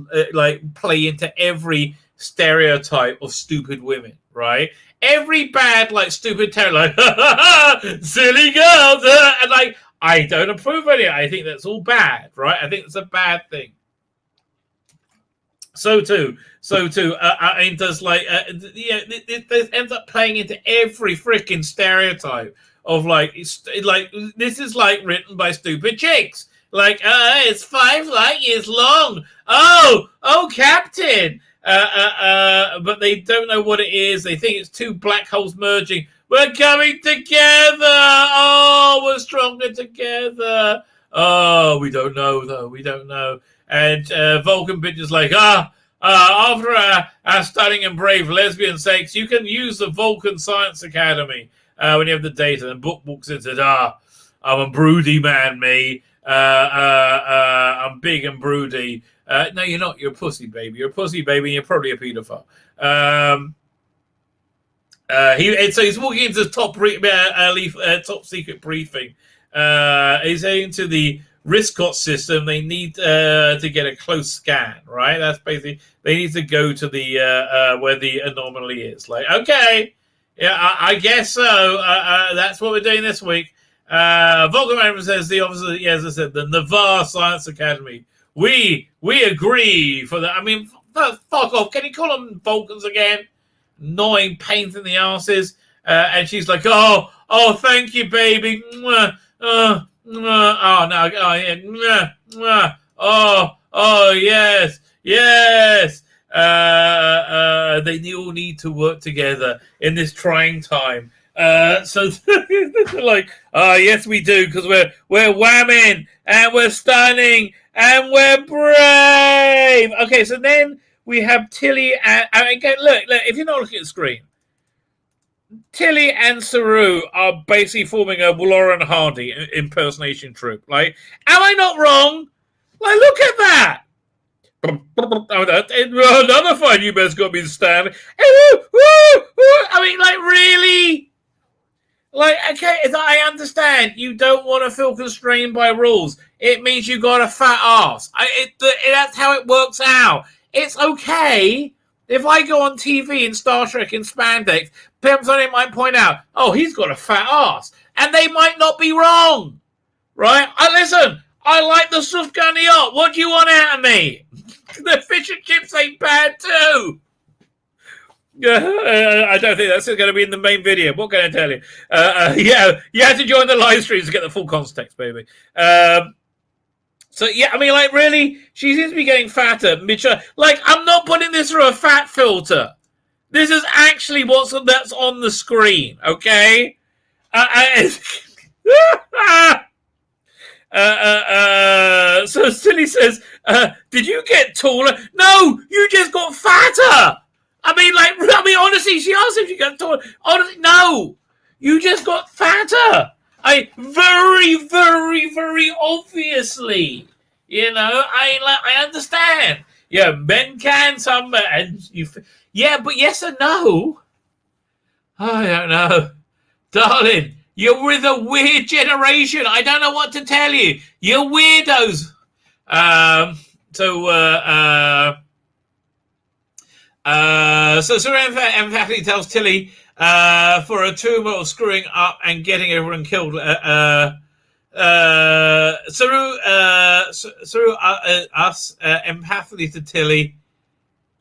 play into every stereotype of stupid women, right? Every bad, stupid terror, silly girls, and I don't approve of it. I think that's all bad, right? I think it's a bad thing. So too. I mean, does it ends up playing into every freaking stereotype of this is written by stupid chicks. It's 5 light years long. Oh, Captain. But they don't know what it is. They think it's 2 black holes merging. We're coming together. Oh, we're stronger together. Oh, we don't know though. We don't know. And Vulcan bitch is after our stunning and brave lesbian sex, you can use the Vulcan Science Academy when you have the data. And Book said, I'm a broody man, me. I'm big and broody. No, you're not. You're a pussy baby. You're a pussy baby, and you're probably a paedophile. So he's walking into the top secret briefing. He's heading to the Riscott system. They need to get a close scan, right? That's basically, they need to go to the where the anomaly is. Okay, yeah, I guess so. That's what we're doing this week. Vulcan says the officer, as I said, the Navarre Science Academy. We agree for that. I mean, fuck off. Can you call them Vulcans again? Annoying pains in the asses. And she's like, oh, thank you, baby. Oh no, yes. They all need to work together in this trying time. So they're yes, we do, because we're whamming and we're stunning and we're brave. Okay, so then we have Tilly and again, look, if you're not looking at the screen, Tilly and Saru are basically forming a Lauren Hardy impersonation troupe. Am I not wrong? Look at that. Another fine you best got me to stand. I mean, really? Like, okay, I understand you don't want to feel constrained by rules. It means you got a fat ass. That's how it works out. It's okay if I go on TV in Star Trek in spandex, somebody might point out, oh, he's got a fat ass. And they might not be wrong, right? Listen, I like the stuff gunny up. What do you want out of me? The fish and chips ain't bad too. I don't think that's going to be in the main video. What can I tell you? Yeah, you have to join the live streams to get the full context, baby. So, yeah, I mean, like, really, she seems to be getting fatter. Like, I'm not putting this through a fat filter. This is actually that's on the screen, okay? So Silly says, did you get taller? No, you just got fatter. I mean, honestly, she asked if you got taller. Honestly, no, you just got fatter. Very, very, very obviously, I understand. Yeah, men can, some, yeah, but yes and no. I don't know. Darling, you're with a weird generation. I don't know what to tell you. You're weirdos. So Saran emphatically tells Tilly for a tumor of screwing up and getting everyone killed. Saru us empathically to Tilly.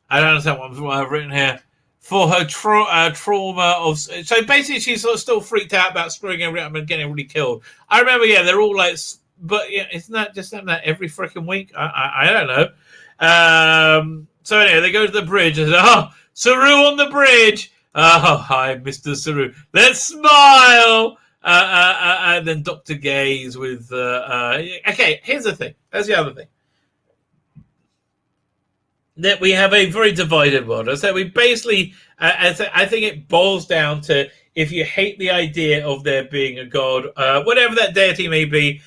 I don't understand what I've written here. For her trauma of... So basically she's sort of still freaked out about screwing everyone up and getting everybody killed. I remember, yeah, they're all like... But yeah, isn't that just that every freaking week? I don't know. So anyway, they go to the bridge and say, oh, Saru on the bridge. Oh, hi, Mr. Saru. Let's smile. And then Dr. Gaze with... okay, here's the thing. That's the other thing. That we have a very divided world. So we basically... I think it boils down to if you hate the idea of there being a god, whatever that deity may be,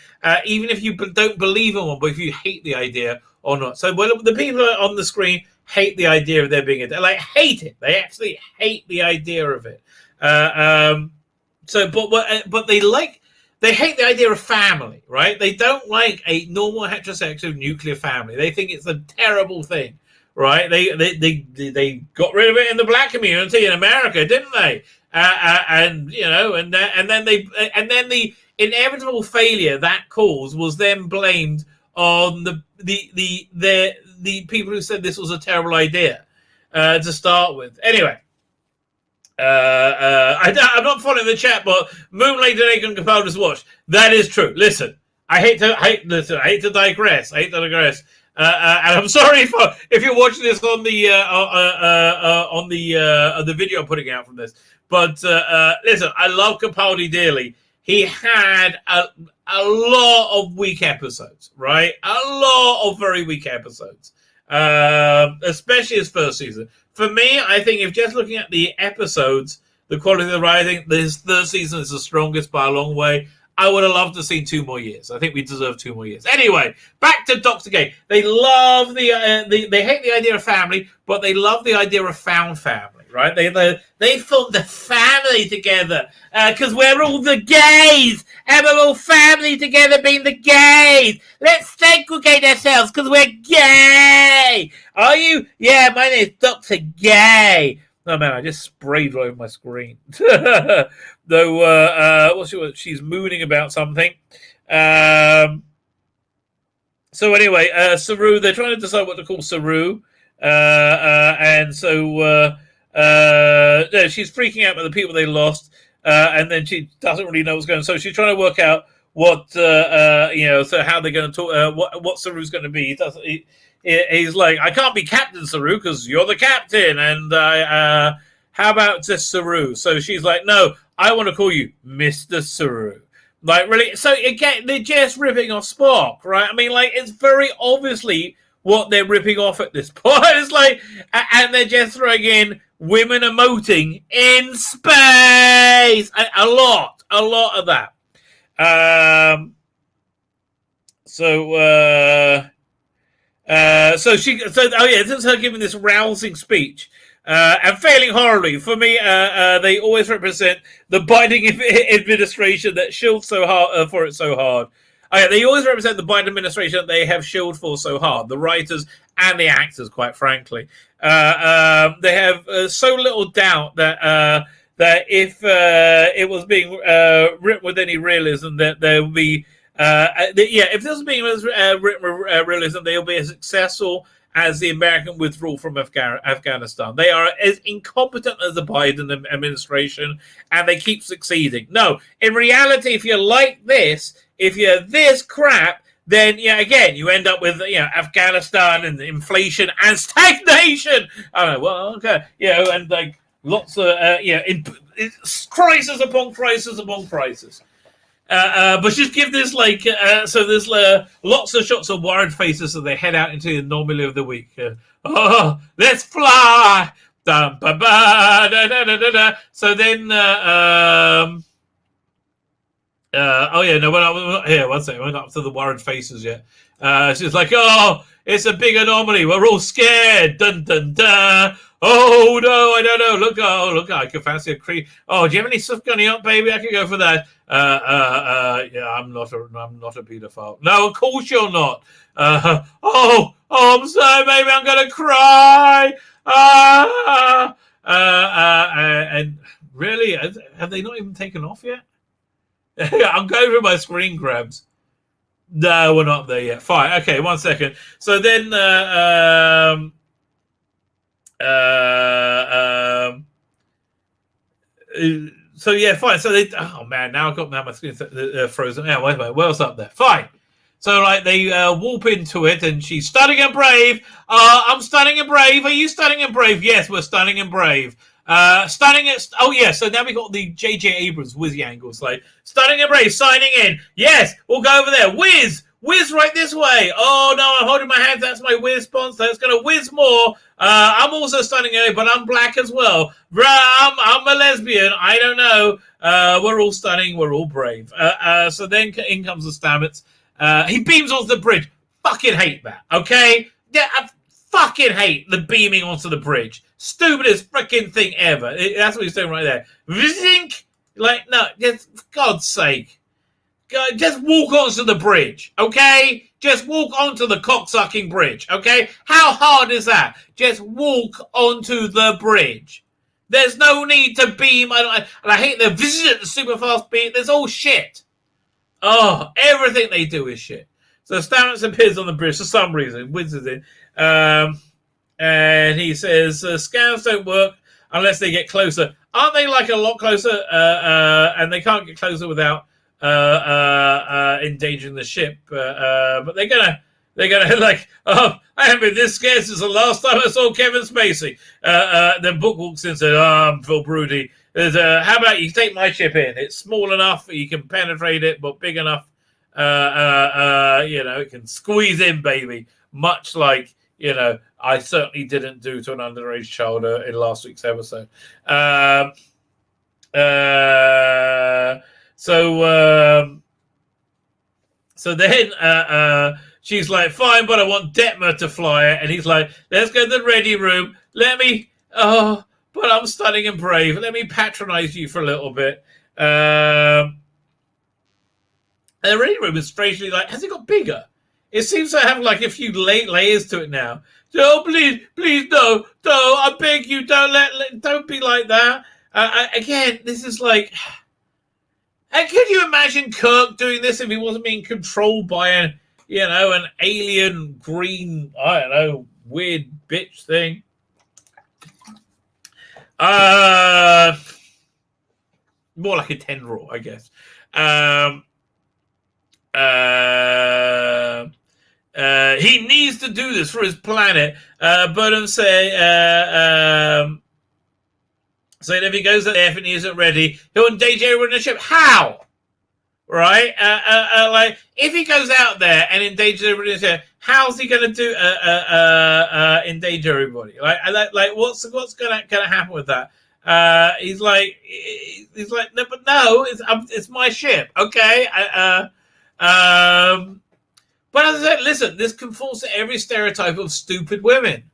even if you don't believe in one, but if you hate the idea or not. So the people on the screen hate the idea of there being a deity. Like, hate it. They actually hate the idea of it. But they hate the idea of family, right? They don't like a normal heterosexual nuclear family. They think it's a terrible thing, right? They got rid of it in the black community in America, didn't they? And then the inevitable failure that caused was then blamed on the people who said this was a terrible idea to start with. Anyway. I'm not following the chat, but Moonlight and Aiken Capaldi's watch. That is true. Listen, I hate to digress. And I'm sorry if you're watching this on the video I'm putting out from this. But listen, I love Capaldi dearly. He had a lot of weak episodes, right? A lot of very weak episodes, especially his first season. For me, I think if just looking at the episodes, the quality of the writing, this third season is the strongest by a long way. I would have loved to see 2 more years. I think we deserve 2 more years. Anyway, back to Dr. Gay. They love they hate the idea of family, but they love the idea of found family, right? They formed the family together because we're all the gays and we're all family together being the gays. Let's segregate ourselves because we're gay. Are you? Yeah, my name is Dr. Gay. Oh, man, I just sprayed right over my screen. Though, she's mooning about something. So anyway, Saru, they're trying to decide what to call Saru. And so she's freaking out about the people they lost. And then she doesn't really know what's going on. So she's trying to work out what, so how they're going to talk, what Saru's going to be. He's like, I can't be Captain Saru because you're the captain. And how about just Saru? So she's like, no, I want to call you Mr. Saru. Like, really? So again, they're just ripping off Spock, right? I mean, like, it's very obviously what they're ripping off at this point. It's like, and they're just throwing in women emoting in space. A lot of that. This is her giving this rousing speech. and failing horribly. For me, they always represent the Biden administration that shilled so hard for it so hard. They always represent the Biden administration that they have shilled for so hard. The writers and the actors, quite frankly, they have so little doubt that if it was being written with any realism, that there will be. If this was being written with realism, they'll be as successful as the American withdrawal from Afghanistan. They are as incompetent as the Biden administration, and they keep succeeding. No, in reality, if you're like this, if you're this crap, then again, you end up with Afghanistan and inflation and stagnation. I don't know. Well, okay, and like lots of crisis upon crisis upon crisis. But just give this there's lots of shots of worried faces as they head out into the anomaly of the week. Let's fly! So then, we're not here. One second, we're not up to the worried faces yet. She's like, it's a big anomaly. We're all scared. Dun dun dun. Oh no, I don't know. Look, I can fancy a creep. Oh, do you have any stuff going on, baby? I can go for that. I'm not a pedophile. No, of course you're not. I'm sorry, baby, I'm gonna cry. And really, have they not even taken off yet? I'm going through my screen grabs. No, we're not there yet. Fine. Okay, 1 second. So then, fine. So they, now I've got my screen frozen. Yeah, wait, what else up there? Fine. So they warp into it, and she's stunning and brave. I'm stunning and brave. Are you stunning and brave? Yes, we're stunning and brave. Stunning it. So now we got the J.J. Abrams Wizzy angles. Like stunning and brave, signing in. Yes, we'll go over there. Whiz right this way. Oh no, I'm holding my hands. That's my whiz sponsor. It's gonna whiz more. I'm also stunning it, but I'm black as well. I'm a lesbian. I don't know. We're all stunning. We're all brave. So then in comes the Stamets. He beams onto the bridge. Fucking hate that. Okay. Yeah, I fucking hate the beaming onto the bridge. Stupidest freaking thing ever. That's what he's doing right there. Vizink. Like no, just for God's sake. Just walk onto the bridge, okay? Just walk onto the cocksucking bridge, okay? How hard is that? Just walk onto the bridge. There's no need to beam. I hate the visit, the super fast beam. There's all shit. Oh, everything they do is shit. So Stamets appears on the bridge for some reason. Whizzes in. And he says, scans don't work unless they get closer. Aren't they like a lot closer? And they can't get closer without endangering the ship, but they're gonna like, I haven't been this scared since the last time I saw Kevin Spacey. Then Book walks in and said, I'm Phil Broody. How about you take my ship in? It's small enough you can penetrate it, but big enough it can squeeze in, baby. Much like I certainly didn't do to an underage child in last week's episode. So then she's like, fine, but I want Detmer to fly it. And he's like, let's go to the ready room. But I'm stunning and brave. Let me patronize you for a little bit. And the ready room is strangely like, has it got bigger? It seems to have like a few layers to it now. Oh, please, no, I beg you, don't be like that. Again, this is like... And could you imagine Kirk doing this if he wasn't being controlled by an alien green, I don't know, weird bitch thing? More like a tendril, I guess. He needs to do this for his planet. Burnham saying if he goes there and he isn't ready, he'll endanger everyone in the ship. How? Right? Like, if he goes out there and endangers everybody in the ship, how's he going to do endanger everybody? Like what's going to happen with that? He's like, no, but no, it's my ship, okay? But as I said, listen, this conforms to every stereotype of stupid women,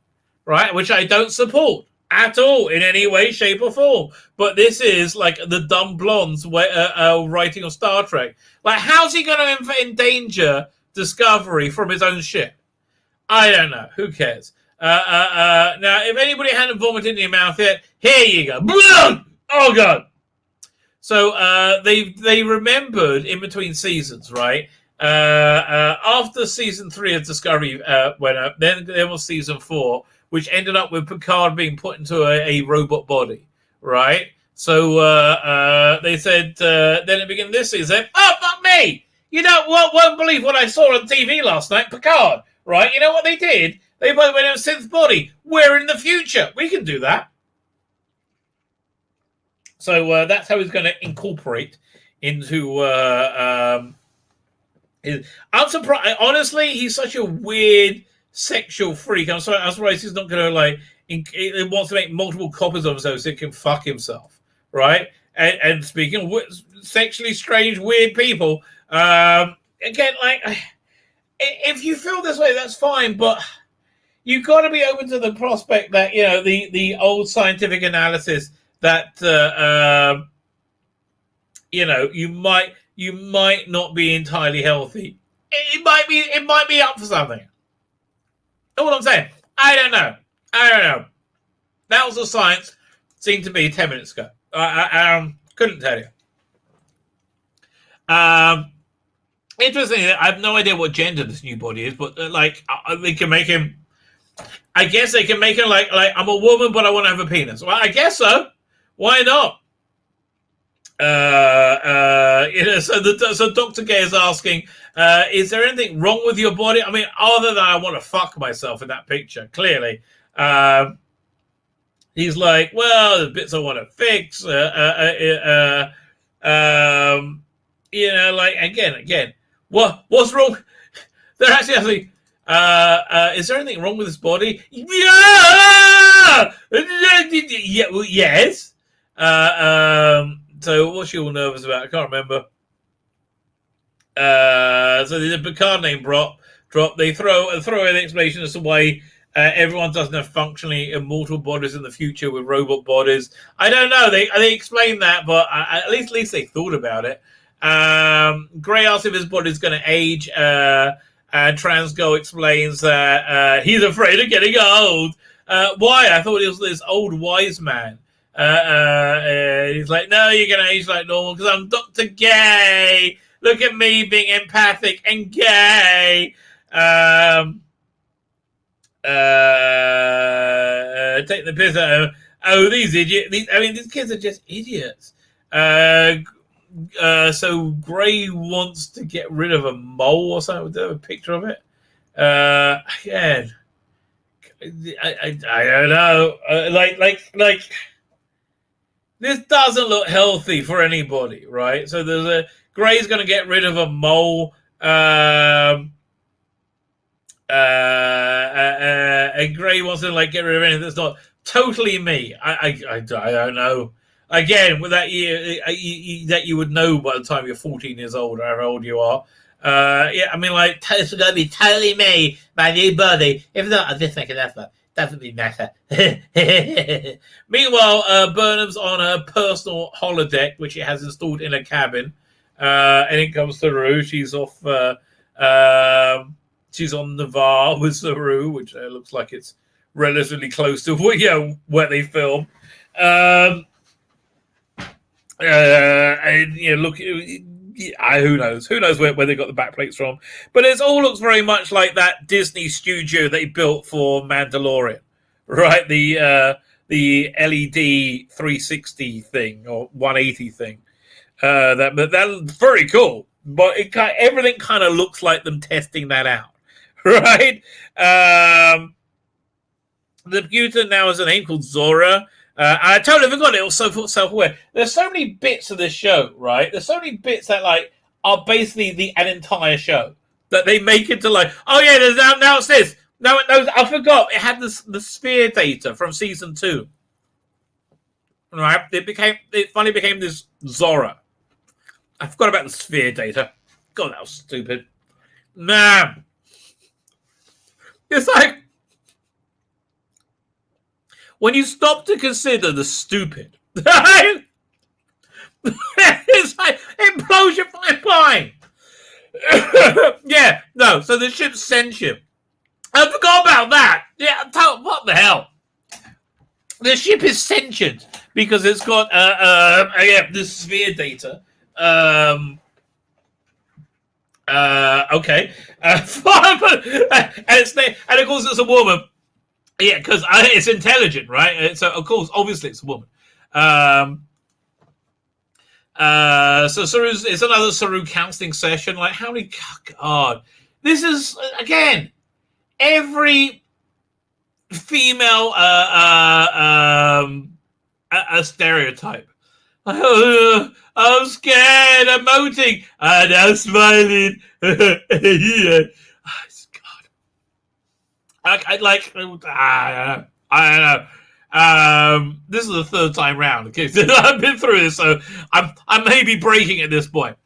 right? Which I don't support at all in any way, shape, or form. But this is like the dumb blondes writing on Star Trek. Like, how's he going to endanger Discovery from his own ship? I don't know. Who cares? Now, if anybody hadn't vomited in your mouth yet, here you go. Oh, God. So they remembered in between seasons, right? After season 3 of Discovery went up, then there was season 4, which ended up with Picard being put into a robot body, right? So they said, then it began this season, oh, fuck me! You won't believe what I saw on TV last night, Picard, right? You know what they did? They both went in a synth body. We're in the future. We can do that. So that's how he's going to incorporate into... I'm surprised. Honestly, he's such a weird sexual freak. I'm surprised he's not going to, he wants to make multiple copies of himself so he can fuck himself, right? And speaking of sexually strange, weird people, again, if you feel this way, that's fine, but you've got to be open to the prospect that, the old scientific analysis that, you might not be entirely healthy. It might be up for something. That's what I'm saying. I don't know. That was the science. Seemed to be 10 minutes ago. I couldn't tell you. Interestingly, I have no idea what gender this new body is, but they can make him. I guess they can make him like I'm a woman, but I want to have a penis. Well, I guess so. Why not? So Dr. Gay is asking, is there anything wrong with your body? I mean, other than I want to fuck myself in that picture, clearly. He's like, well, there's bits I want to fix. Again, what's wrong? They're actually asking, is there anything wrong with his body? Yeah! Yes. So what's she all nervous about? I can't remember. So there's a Picard name drop. They throw in an explanation as to why everyone doesn't have functionally immortal bodies in the future with robot bodies. I don't know. They explained that, but at least they thought about it. Gray asks if his body's going to age. And Transgo explains that he's afraid of getting old. Why? I thought he was this old wise man. He's like, no, you're going to age like normal because I'm Dr. Gay. Look at me being empathic and gay. Take the piss out of him. Oh, these idiots. These kids are just idiots. So Gray wants to get rid of a mole or something. Do you have a picture of it? Again, I don't know. This doesn't look healthy for anybody, right? So there's Gray's going to get rid of a mole. And Gray wants to get rid of anything that's not totally me. I don't know. Again, with that that you would know by the time you're 14 years old, or however old you are. It's going to be totally me, my new body. If not, I'll just make an effort. Doesn't really matter. Meanwhile, Burnham's on her personal holodeck, which she has installed in a cabin. And it comes to Rue. She's off. She's on Navarre with Saru, which looks like it's relatively close to where they film. Look, who knows? Who knows where they got the backplates from? But it all looks very much like that Disney studio they built for Mandalorian, right? The LED 360 thing or 180 thing. That's very cool. But everything kind of looks like them testing that out, right? The computer now has a name called Zora. I totally forgot it was so self-aware. There's so many bits of this show, right? There's so many bits that are basically an entire show that they make into oh yeah, there's now it's this. No, I forgot. It had the sphere data from season 2. Right? It finally became this Zora. I forgot about the sphere data. God, that was stupid. Man. It's when you stop to consider the stupid, it's like it blows your fucking mind. Yeah, no. So the ship's sentient. I forgot about that. Yeah, what the hell? The ship is sentient because it's got this sphere data. Okay. And of course it's a woman. Yeah, because it's intelligent, right? So of course, obviously, it's a woman. So Saru's, it's another Saru counseling session. Like, how many? God, this is again every female a stereotype. I'm scared. I'm emoting. And I'm smiling. Yeah. God. I don't know. This is the third time round. Okay, so I've been through this, so I may be breaking at this point.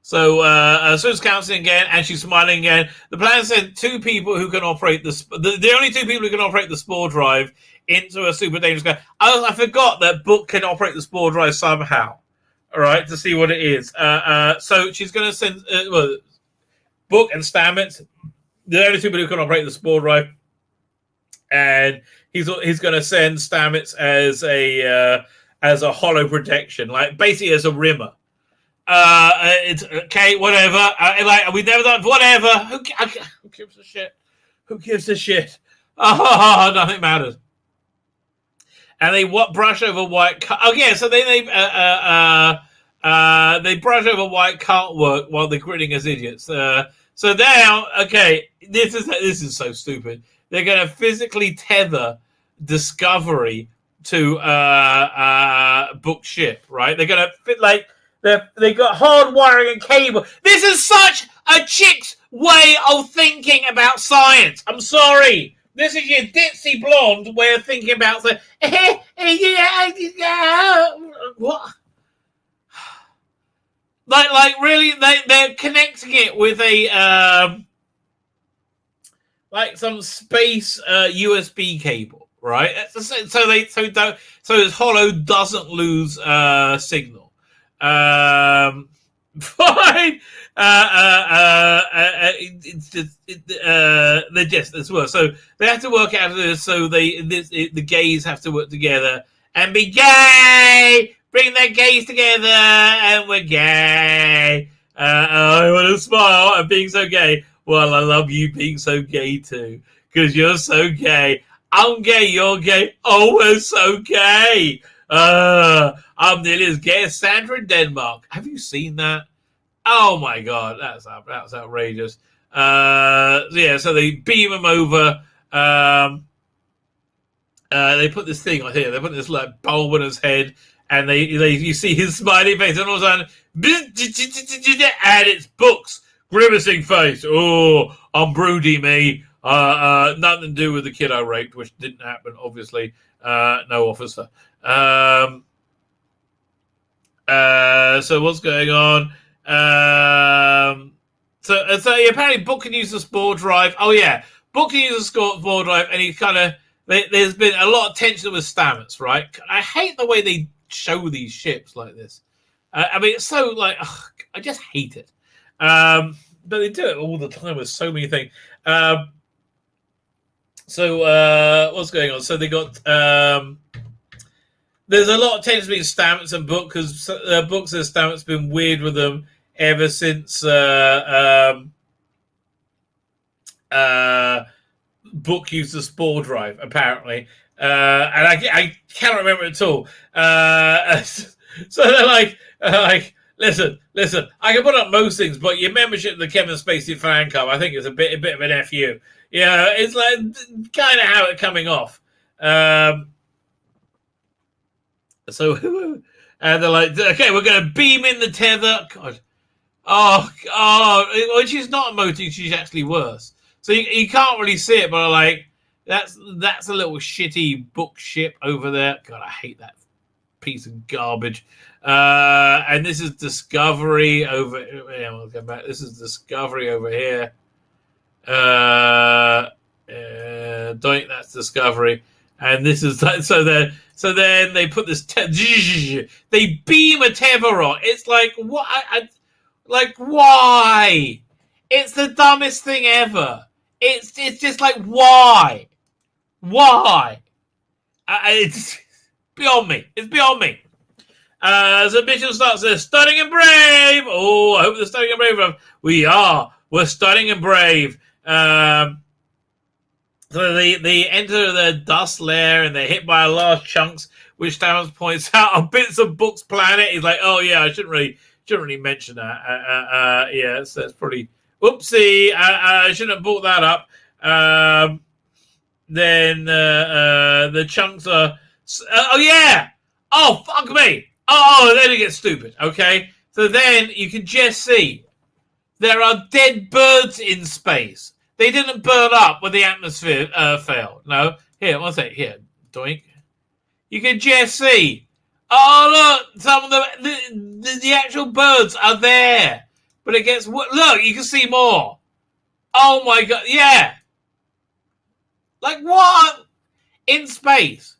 So Sue's counseling again, and she's smiling again. The plan said two people who can operate the only two people who can operate the spore drive into a super dangerous guy. I forgot that Book can operate the spore drive somehow. All right, to see what it is. So she's going to send Book and Stamets, the only two people who can operate the spore drive, and he's going to send Stamets as a hollow protection, like basically as a rimmer. It's okay, whatever. Like we've never done whatever. Who gives a shit? Who gives a shit? Oh, nothing matters. And they brush over white. Oh yeah, so then they brush over white can't work while they're grinning as idiots. So now, okay, this is so stupid. They're going to physically tether Discovery to Book ship, right? They're going to fit like. They got hard wiring and cable. This is such a chick's way of thinking about science. I'm sorry. This is your ditzy blonde way of thinking about the. What? Like really? They're connecting it with a like some space USB cable, right? So this hollow doesn't lose signal. Fine. It's just they're just as well. So they have to work out of this. So the gays have to work together and be gay. Bring their gays together, and we're gay. I want to smile. I'm being so gay. Well, I love you being so gay too, because you're so gay. I'm gay. You're gay. Oh, we're so gay. I'm nearly as gay as Sandra in Denmark. Have you seen that? Oh my god, that's outrageous. Yeah, so they beam him over. They put this thing on here. They put this like bulb on his head, and you see his smiley face, and all of a sudden, and it's Book's grimacing face. Oh, I'm broody, me. Nothing to do with the kid I raped, which didn't happen, obviously. No officer. So what's going on? So apparently Book can use the spore drive. Oh yeah, Book can use the spore drive, and he kind of there's been a lot of tension with Stamets, right? I hate the way they show these ships like this. I mean, it's so like I just hate it. But they do it all the time with so many things. So what's going on? So they got. There's a lot of tension between Stamets and Book because Book says Stamets been weird with them ever since Book used the spore drive, apparently. And I cannot remember it at all. So they're like, listen, I can put up most things, but your membership in the Kevin Spacey fan club, I think, is a bit of an FU. Yeah, it's like kind of how it's coming off. So, and they're like, okay, we're going to beam in the tether. God. Oh, when she's not emoting, she's actually worse. So you can't really see it, but like, that's a little shitty Book ship over there. God, I hate that piece of garbage. And this is Discovery over. Yeah, we'll come back. This is Discovery over here. doink, that's Discovery. And this is so then they put this they beam a Tevarot. It's like what? Like why? It's the dumbest thing ever. It's just like why? It's beyond me. It's beyond me. So mission starts there, stunning and brave. Oh, I hope they're stunning and brave. We're stunning and brave. So they enter the dust lair and they're hit by a large chunks, which Tennant points out are bits of Book's planet. He's like, oh yeah, I shouldn't really mention that. Yeah, so that's pretty oopsie. I shouldn't have brought that up. Then the chunks are. Oh yeah. Oh fuck me. Oh, then it gets stupid. Okay, so then you can just see there are dead birds in space. They didn't burn up when the atmosphere failed. No. Here, one second. Here, doink. You can just see. Oh, look. Some of the actual birds are there. But it gets... Look, you can see more. Oh, my God. Yeah. Like, what? In space.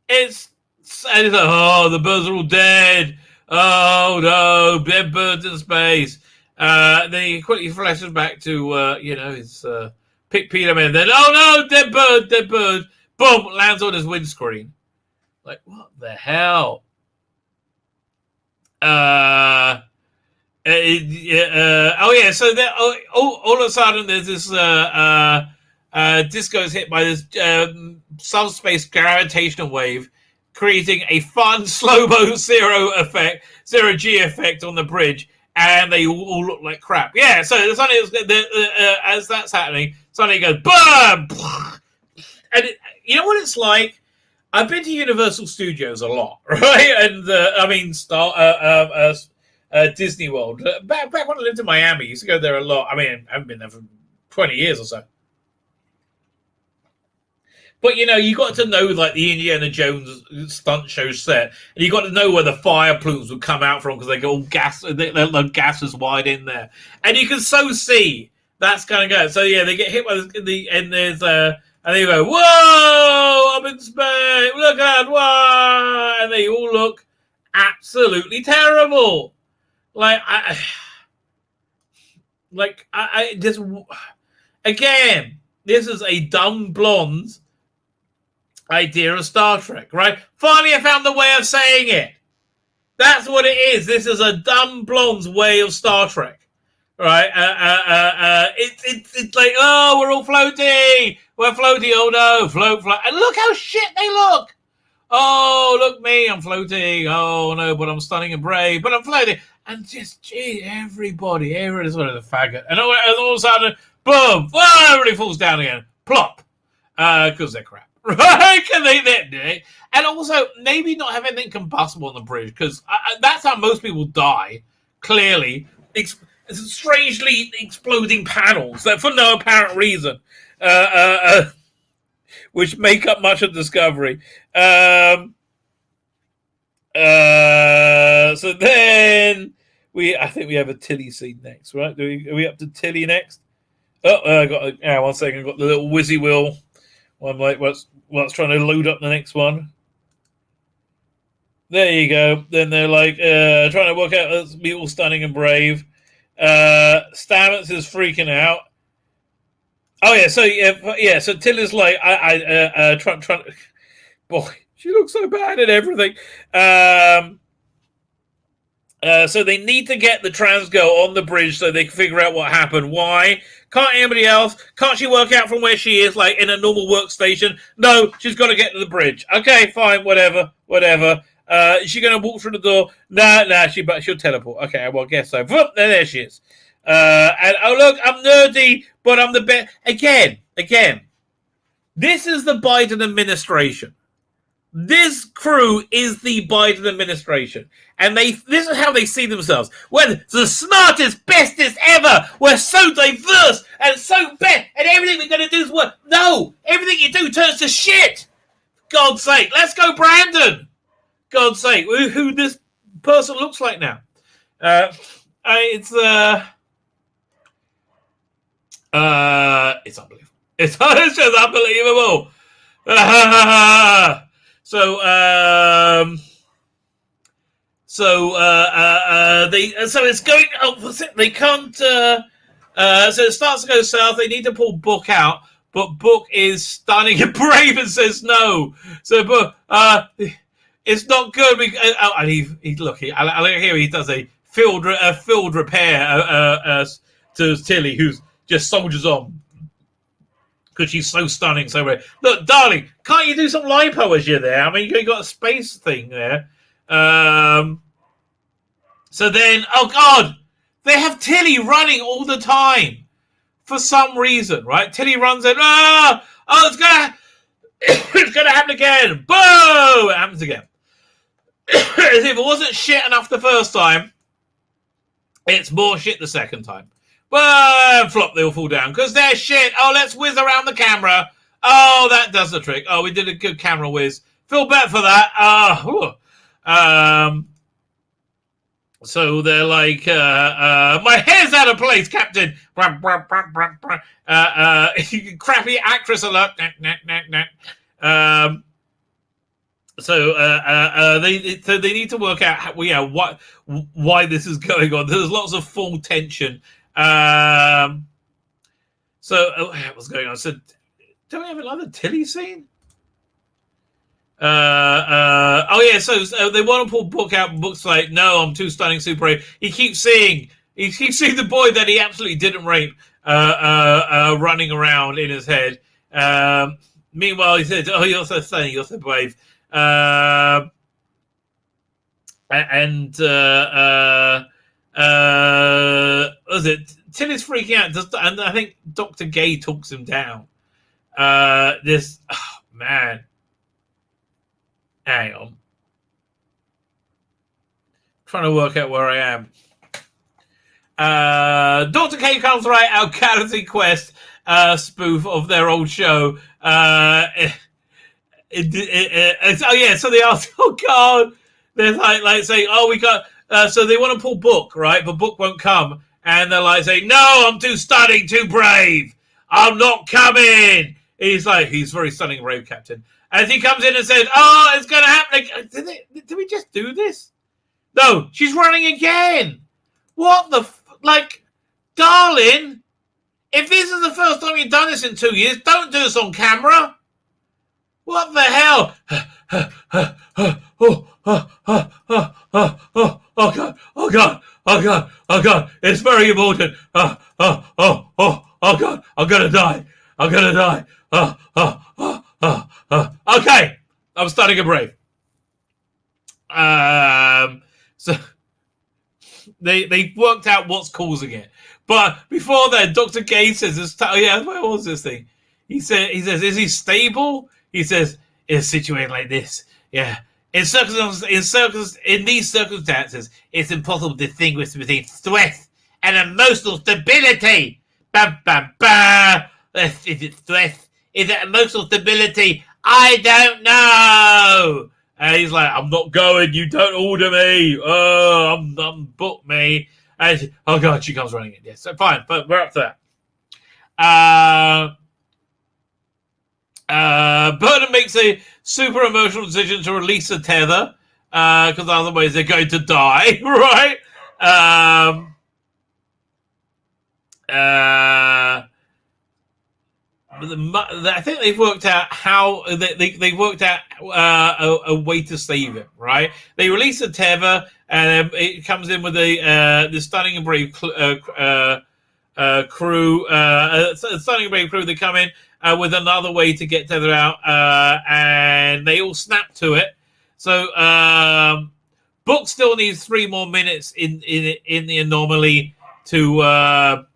It's like, oh, the birds are all dead. Oh, no. Dead birds in space. Then he quickly flashes back to, his pick Peterman. Then, oh no, dead bird. Boom, lands on his windscreen. Like, what the hell? So then, all of a sudden, there's this disco is hit by this subspace gravitational wave, creating a fun slow-mo zero G effect on the bridge. And they all look like crap. Yeah, so suddenly as that's happening, suddenly it goes BAM! And you know what it's like? I've been to Universal Studios a lot, right? And Disney World. Back when I lived in Miami, I used to go there a lot. I mean, I haven't been there for 20 years or so. But, you got to know, like, the Indiana Jones stunt show set. And you got to know where the fire plumes would come out from because they get all gas. The gas is wide in there. And you can so see that's going to go. So, yeah, they get hit by and there's... and they go, whoa, I'm in space. Look at whoa. And they all look absolutely terrible. Again, this is a dumb blonde idea of Star Trek, right? Finally, I found the way of saying it. That's what it is. This is a dumb blonde's way of Star Trek, right? It's like, oh, we're all floating. We're floating. Oh no, float. And look how shit they look. Oh, look me, I'm floating. Oh no, but I'm stunning and brave. But I'm floating. And just, gee, everybody's sort of a faggot. And all of a sudden, boom, everybody falls down again. Plop. Because they're crap. Right? And also, maybe not have anything combustible on the bridge, because that's how most people die, clearly. Strangely exploding panels that for no apparent reason, which make up much of Discovery. So then, I think we have a Tilly scene next, right? Are we up to Tilly next? Oh, one second, I've got the little whizzy wheel. One like what's trying to load up the next one. There you go. Then they're like trying to work out let's be all stunning and brave. Stamets is freaking out. Oh yeah, so Tilly's like trying. Boy, she looks so bad at everything. So they need to get the trans girl on the bridge so they can figure out what happened. Why? Can't anybody else? Can't she work out from where she is, like in a normal workstation? No, she's got to get to the bridge. Okay, fine, whatever. Is she going to walk through the door? Nah, she'll teleport. Okay, well, I guess so. There she is. And oh look, I'm nerdy, but I'm the best. Again, this is the Biden administration. This crew is the Biden administration. And this is how they see themselves. We're the smartest, bestest ever. We're so diverse and so best. And everything we're going to do is work. No, everything you do turns to shit. God's sake. Let's go, Brandon. God's sake. Who this person looks like now. It's unbelievable. It's just unbelievable. So it's going. They can't. So it starts to go south. They need to pull Book out, but Book is stunning and brave and says no. So, but it's not good. And he look. Here he does a field repair to Tilly, who's just soldiers on. Because she's so stunning, so rare. Look, darling, can't you do some lipo as you're there? I mean, you got a space thing there. So then, oh God, they have Tilly running all the time for some reason, right? Tilly runs in. It's gonna happen again. Boom! It happens again. As if it wasn't shit enough the first time, it's more shit the second time. Well, flop, they all fall down because they're shit. Oh, let's whiz around the camera. Oh, that does the trick. Oh, we did a good camera whiz. Feel better for that. So they're like, my hair's out of place, Captain. Crappy actress alert. So they need to work out why this is going on. There's lots of full tension. What's going on? So, do we have another Tilly scene? So they want to pull Book out. Book's like, no, I'm too stunning, super brave. He keeps seeing the boy that he absolutely didn't rape, running around in his head. Meanwhile, he said, oh, you're so stunning, you're so brave. Was it Tilly's freaking out, and I think Dr. Gay talks him down. Man, hang on, trying to work out where I am. Dr. K comes right out, Galaxy Quest spoof of their old show. So they ask, oh God, they're like saying, oh, we got. So they want to pull Book, right? But Book won't come. And they're like saying, no, I'm too stunning, too brave. I'm not coming. He's very stunning, brave, Captain. As he comes in and says, oh, it's going to happen. Did we just do this? No, she's running again. What the, darling, if this is the first time you've done this in 2 years, don't do this on camera. What the hell? Oh God, it's very important. Oh God, I'm gonna die. Okay, I'm starting a brave. So they worked out what's causing it. But before that, Dr. Gay says, where was this thing? He says, is he stable? He says, it's situated like this. Yeah. In these circumstances, it's impossible to distinguish between stress and emotional stability. Bam, bam, bam. Is it stress? Is it emotional stability? I don't know. And he's like, I'm not going. You don't order me. Oh, I'm book me. And oh God, she comes running in. Yes, so fine, but we're up to that. Burnham makes a super emotional decision to release a tether because otherwise they're going to die, right? I think they've worked out how they worked out a way to save him, right? They release a tether and it comes in with the stunning and brave crew. Stunning and brave crew. They come in with another way to get tethered out, and they all snap to it. So Book still needs 3 more minutes in the anomaly to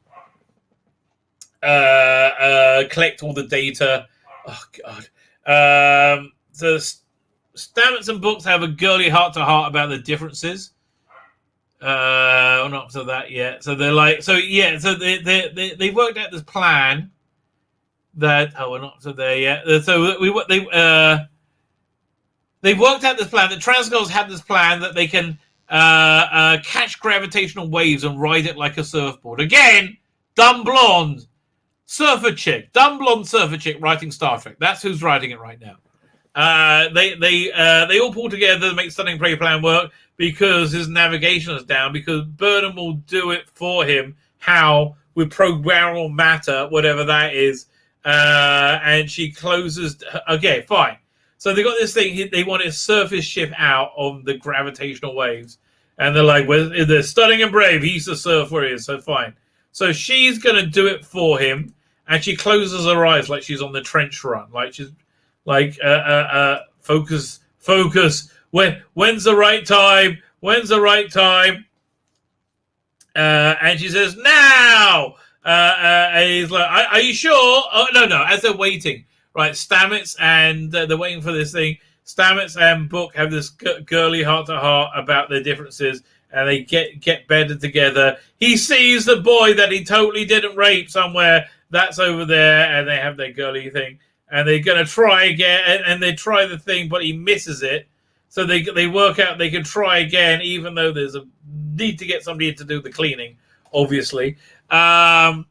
collect all the data. Oh God! So Stamets and Books have a girly heart-to-heart about the differences. We're not up to that yet. So they're like, so they worked out this plan. We're not up to there yet. So they worked out this plan. The Transgirls had this plan that they can catch gravitational waves and ride it like a surfboard. Again, dumb blonde. surfer chick, dumb blonde surfer chick writing Star Trek. That's who's writing it right now. They all pull together to make Stunning Prey plan work because his navigation is down, because Burnham will do it for him. How? With programmable matter, whatever that is. And she closes. Okay, fine. So they got this thing. They want to surf his ship out of the gravitational waves. And they're like, well, they're Stunning and Brave. He used to surf where he is, so fine. So she's going to do it for him. And she closes her eyes like she's on the trench run. Like she's like, focus. When's the right time? When's the right time? And she says, now! And he's like, are you sure? Oh, no. As they're waiting, right? Stamets and they're waiting for this thing. Stamets and Book have this girly heart-to-heart about their differences, and they get better together. He sees the boy that he totally didn't rape somewhere. That's over there, and they have their girly thing. And they're going to try again, and they try the thing, but he misses it. So they work out they can try again, even though there's a need to get somebody to do the cleaning, obviously. Oh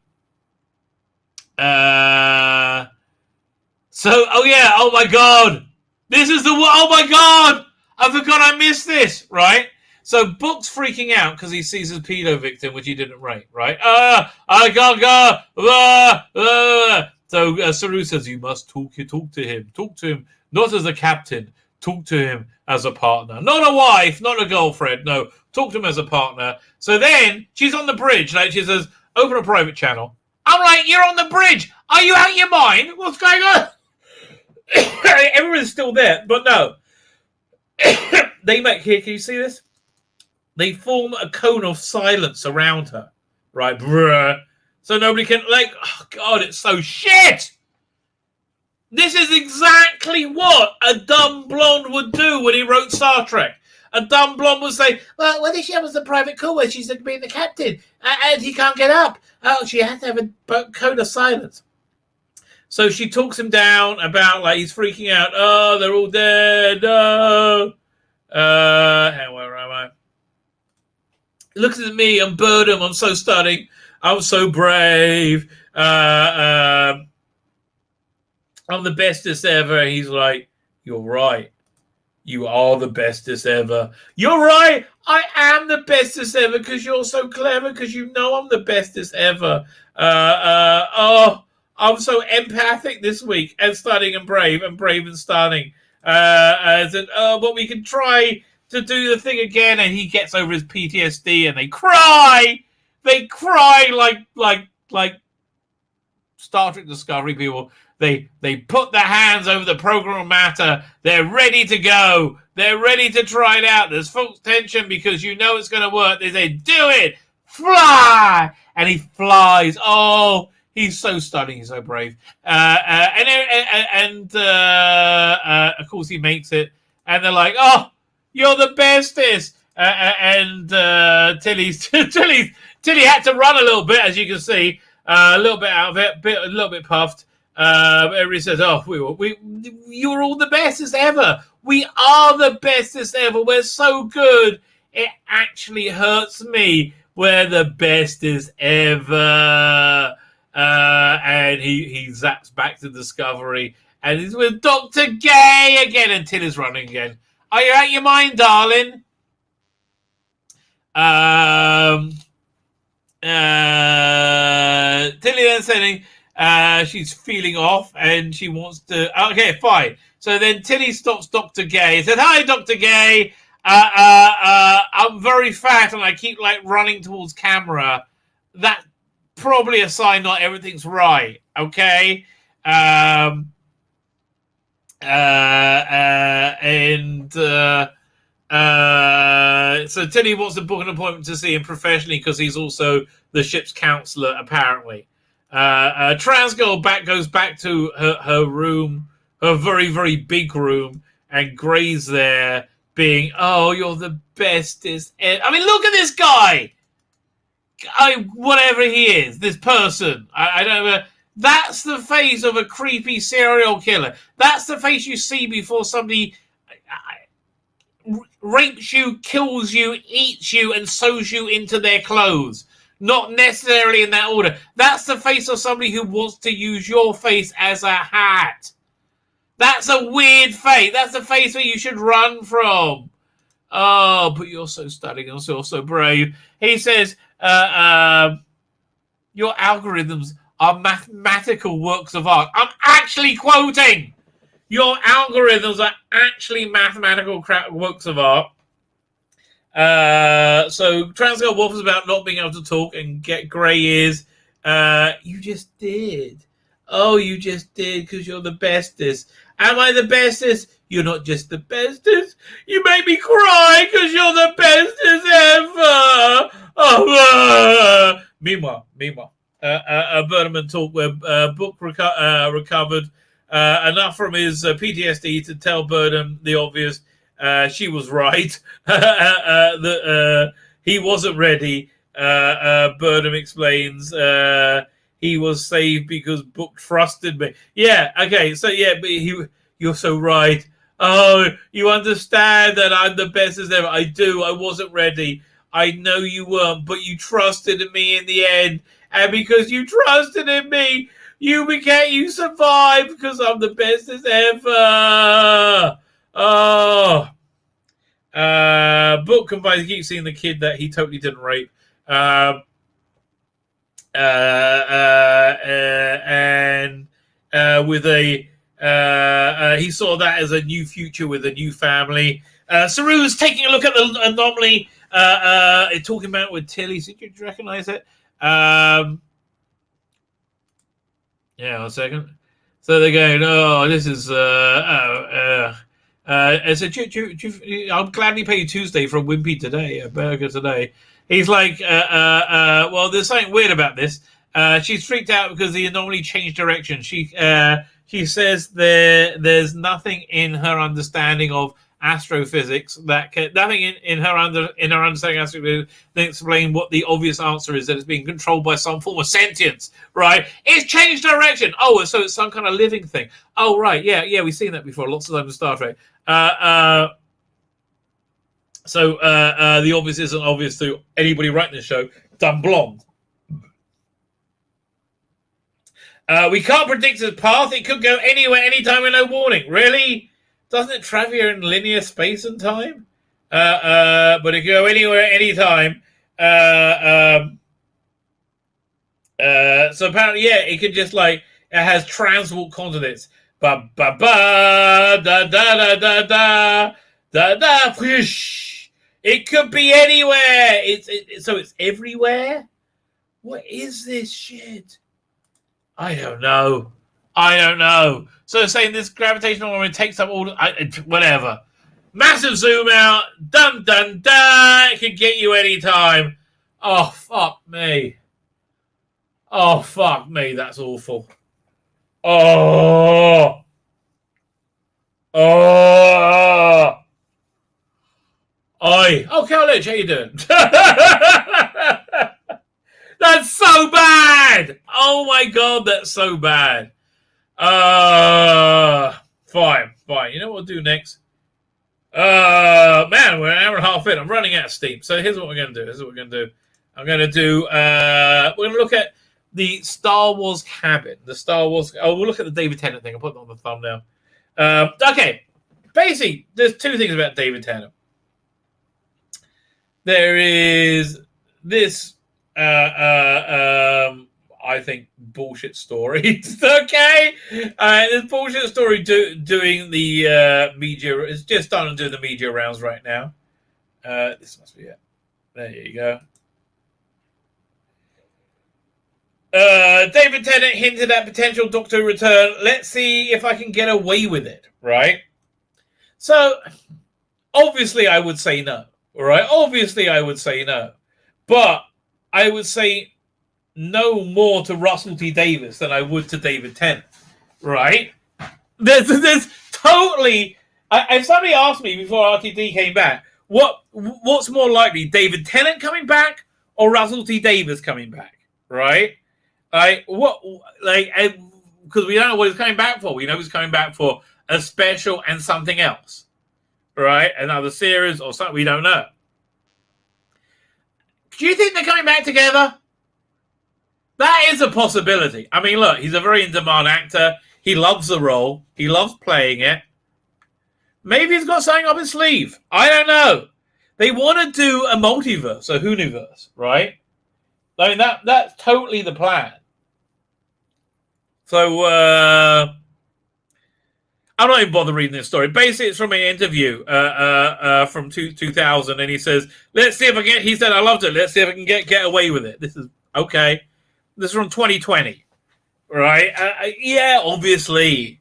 my God. This is oh my God. I forgot I missed this, right? So Book's freaking out because he sees his pedo victim, which he didn't rape, right? I can't go. So Saru says, you must talk to him. Talk to him, not as a captain. Talk to him as a partner. Not a wife, not a girlfriend. No, talk to him as a partner. So then she's on the bridge. Like she says, open a private channel. I'm like, you're on the bridge. Are you out of your mind? What's going on? Everyone's still there, but no. They make here. Can you see this? They form a cone of silence around her, right? Bruh. So nobody can, like, oh God, it's so shit. This is exactly what a dumb blonde would do when he wrote Star Trek. A dumb blonde would say, well, what if she has the private call where she's being the captain and he can't get up? Oh, she has to have a cone of silence. So she talks him down about, like, he's freaking out. Oh, they're all dead. No. Where am I? Looks at me. I'm Burnham. I'm so stunning. I'm so brave. I'm the bestest ever. He's like, you're right. You are the bestest ever. You're right. I am the bestest ever because you're so clever, because you know I'm the bestest ever. I'm so empathic this week, and stunning and brave and stunning. But we can try to do the thing again, and he gets over his PTSD, and they cry. They cry like Star Trek Discovery people. They put their hands over the program matter. They're ready to go. They're ready to try it out. There's full tension because you know it's going to work. They say, do it. Fly. And he flies. Oh, he's so stunning. He's so brave. And of course, he makes it. And they're like, oh, you're the bestest. Tilly had to run a little bit, as you can see. A little bit out of it, a little bit puffed. Everybody says, oh, you're all the bestest ever. We are the bestest ever. We're so good. It actually hurts me. We're the bestest ever. And he zaps back to Discovery. And he's with Dr. Gay again. And Tilly's running again. Are you out of your mind, darling? Tilly then saying, she's feeling off and she wants to. Okay, fine. So then Tilly stops Dr. Gay and said, hi, Dr. Gay. I'm very fat and I keep like running towards camera. That's probably a sign not everything's right. Okay. So Tilly wants to book an appointment to see him professionally because he's also the ship's counselor, apparently. Trans girl goes back to her room, her very, very big room, and Gray's there being, oh, you're the bestest. I mean, look at this guy. Whatever he is, this person. I don't know. That's the face of a creepy serial killer. That's the face you see before somebody rapes you, kills you, eats you, and sews you into their clothes. Not necessarily in that order. That's the face of somebody who wants to use your face as a hat. That's a weird face. That's a face that you should run from. Oh, but you're so stunning and so brave. He says, your algorithms are mathematical works of art. I'm actually quoting. Your algorithms are actually mathematical works of art. So Transgirl waffles about not being able to talk and get grey ears. You just did. Oh, you just did because you're the bestest. Am I the bestest? You're not just the bestest. You make me cry because you're the bestest ever. Oh, Meanwhile, a Birdman talk where Book recovered enough from his PTSD to tell Burnham the obvious. She was right. He wasn't ready. Burnham explains he was saved because Book trusted me. Yeah, okay, so yeah, but you're so right. Oh, you understand that I'm the best as ever. I do. I wasn't ready. I know you weren't, but you trusted in me in the end. And because you trusted in me, you survived because I'm the best as ever. Oh. Book combines keep seeing the kid that he totally didn't rape. And with a he saw that as a new future with a new family. Saru's taking a look at the anomaly, talking about it with Tilly. So did you recognize it? Yeah, 1 second. So they're going, oh, this is I'm gladly pay you Tuesday for a wimpy today, a burger today. He's like, well, there's something weird about this. She's freaked out because the anomaly changed direction. She says there's nothing in her understanding of astrophysics nothing in her understanding of astrophysics that explain what the obvious answer is, that it's being controlled by some form of sentience, right? It's changed direction. Oh, so it's some kind of living thing. Oh, right, yeah, we've seen that before lots of times in Star Trek. So the obvious isn't obvious to anybody writing the show. Dumb blonde. We can't predict its path. It could go anywhere, anytime, with no warning. Really? Doesn't it travel in linear space and time? But it can go anywhere, anytime. So apparently, yeah, it can just it has transwarp coordinates. Ba ba ba da da da da da da da. Whoosh. It could be anywhere. So it's everywhere. What is this shit? I don't know. So saying this gravitational moment takes up all whatever. Massive zoom out. Dun dun dun. It can get you anytime. Oh fuck me. That's awful. Oh. Oi. Oh, Carlich, how you doing? That's so bad. Oh my god, that's so bad. Fine. You know what we'll do next? Man, we're an hour and a half in. I'm running out of steam. So here's what we're going to do. I'm going to do, we're going to look at the Star Wars cabin. We'll look at the David Tennant thing. I'll put it on the thumbnail. Okay. Basically, there's two things about David Tennant. There is this, I think, bullshit story. Okay? This bullshit story doing the media. It's just starting to do the media rounds right now. This must be it. There you go. David Tennant hinted at potential Doctor return. Let's see if I can get away with it, right? So, obviously I would say no, right? But I would say no more to Russell T Davies than I would to David Tennant, right? There's totally... if somebody asked me before RTD came back, what's more likely, David Tennant coming back or Russell T Davies coming back, right? Because we don't know what he's coming back for. We know he's coming back for a special and something else, right? Another series or something. We don't know. Do you think they're coming back together? That is a possibility. I mean, look, he's a very in-demand actor. He loves the role. He loves playing it. Maybe he's got something up his sleeve. I don't know. They want to do a multiverse, a Hooniverse, right? I mean, that's totally the plan. So, I'm not even bothered reading this story. Basically, it's from an interview from 2000, and he says, let's see if I can... He said, I loved it. Let's see if I can get away with it. This is... Okay. This is from 2020, right? Yeah, obviously.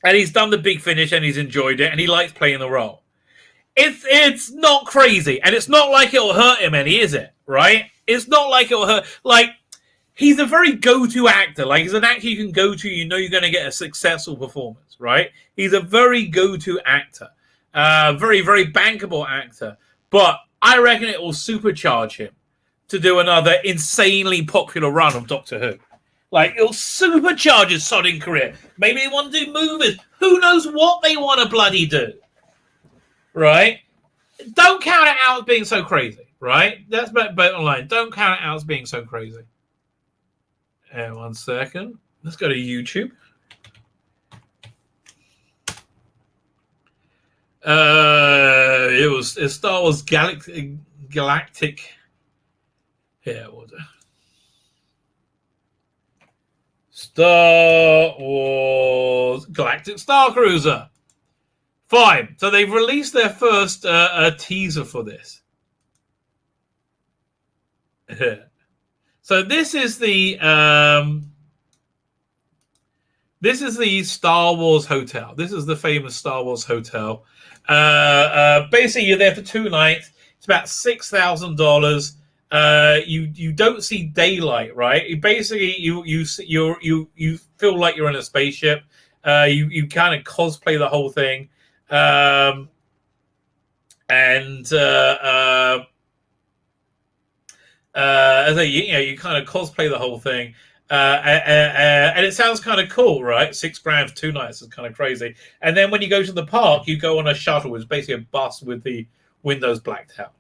And he's done The Big Finish, and he's enjoyed it, and he likes playing the role. It's not crazy, and it's not like it'll hurt him any, is it? Right? It's not like it'll hurt. Like, he's a very go-to actor. Like, he's an actor you can go to. You know you're going to get a successful performance, right? He's a very go-to actor. Very, very bankable actor. But I reckon it will supercharge him to do another insanely popular run of Doctor Who. Like, it'll supercharge his sodding career. Maybe they want to do movies. Who knows what they want to bloody do? Right? Don't count it out as being so crazy, right? That's bottom line. Don't count it out as being so crazy. 1 second. Let's go to YouTube. It's Star Wars Galactic. Here, what? Star Wars Galactic Star Cruiser. Fine. So they've released their first teaser for this. So this is the Star Wars hotel. This is the famous Star Wars hotel. Basically, you're there for 2 nights. It's about $6,000. You don't see daylight, right? You feel like you're in a spaceship. You kind of cosplay the whole thing, you kind of cosplay the whole thing, and it sounds kind of cool, right? $6,000 for 2 nights is kind of crazy. And then when you go to the park, you go on a shuttle, which is basically a bus with the windows blacked out.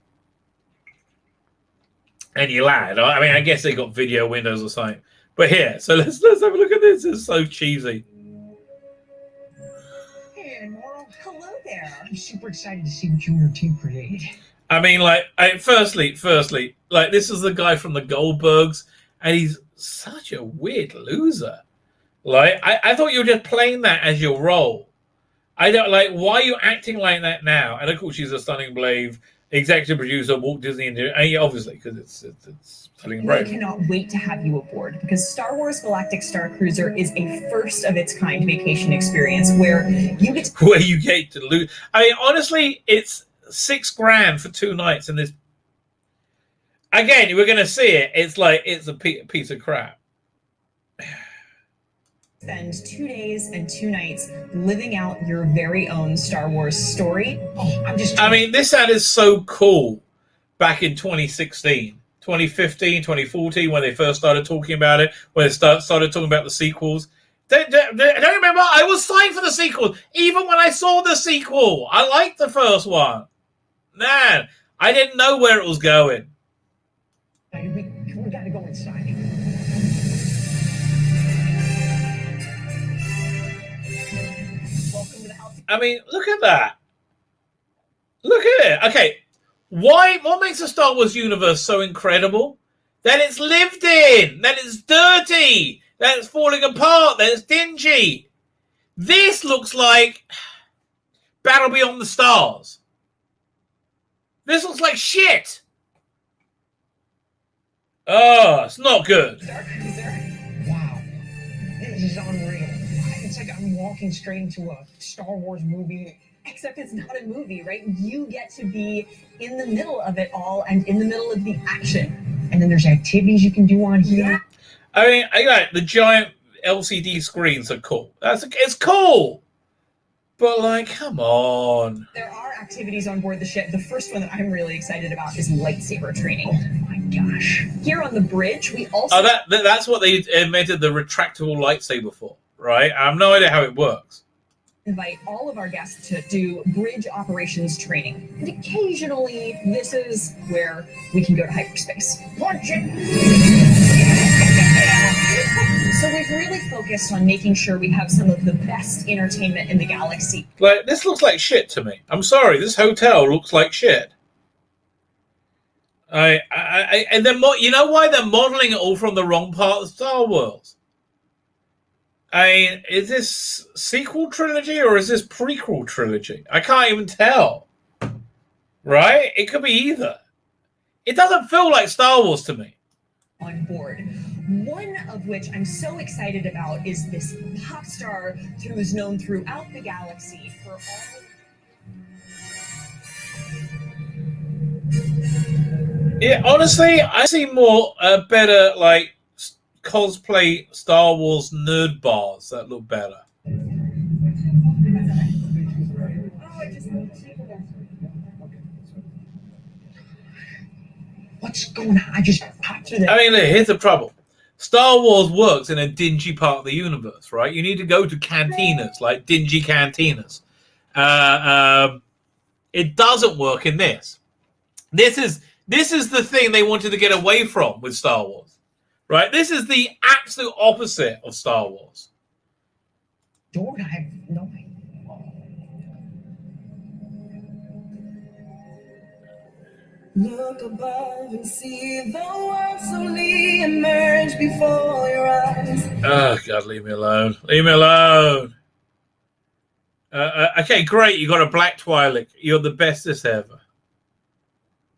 And you land. I mean, I guess they got video windows or something. But here, so let's have a look at this. It's so cheesy. Hey, Moro. Hello there. I'm super excited to see what you and your team create. I mean, like, firstly, like, this is the guy from the Goldbergs, and he's such a weird loser. Like, I thought you were just playing that as your role. I don't like. Why are you acting like that now? And of course, she's a stunning Blade. Executive producer, Walt Disney, and obviously because it's Stunning Brave. We cannot wait to have you aboard because Star Wars Galactic Star Cruiser is a first of its kind vacation experience where you get to lose. I mean, honestly, it's $6,000 for 2 nights, and this again, we're going to see it. It's like it's a piece of crap. Spend 2 days and 2 nights living out your very own Star Wars story. I mean, this ad is so cool back in 2016, 2015, 2014, when they first started talking about it, when they started talking about the sequels. Don't remember, I was signed for the sequel. Even when I saw the sequel, I liked the first one. Man, I didn't know where it was going. We gotta go inside. I mean, look at that. Look at it. Okay, what makes the Star Wars universe so incredible? That it's lived in, that it's dirty, that it's falling apart, that it's dingy. This looks like Battle Beyond the Stars. This looks like shit. Oh, it's not good. Wow, this is unreal. It's like I'm walking straight into a Star Wars movie. Except it's not a movie, right? You get to be in the middle of it all and in the middle of the action. And then there's activities you can do on here. Yeah. I mean, the giant LCD screens are cool. It's cool. But, like, come on. There are activities on board the ship. The first one that I'm really excited about is lightsaber training. Oh my gosh. Here on the bridge, we also... Oh, that's what they invented the retractable lightsaber for, right? I have no idea how it works. Invite all of our guests to do bridge operations training. And occasionally, this is where we can go to hyperspace. Punch it! So we've really focused on making sure we have some of the best entertainment in the galaxy. Like, this looks like shit to me. I'm sorry, this hotel looks like shit. And then you know why they're modeling it all from the wrong part of Star Wars? I mean, is this sequel trilogy or is this prequel trilogy? I can't even tell. Right? It could be either. It doesn't feel like Star Wars to me. On board. One of which I'm so excited about is this pop star who is known throughout the galaxy for all. Yeah, honestly, I see more better like cosplay Star Wars nerd bars that look better. What's going on? I just popped through there. I mean, look, here's the trouble. Star Wars works in a dingy part of the universe, right? You need to go to cantinas, like dingy cantinas. It doesn't work in this. This is the thing they wanted to get away from with Star Wars, right? This is the absolute opposite of Star Wars. Lord, I have no idea. Look above and see the world slowly emerge before your eyes. Oh, God, leave me alone. Leave me alone. Okay, great. You got a black Twi'lek. You're the bestest ever.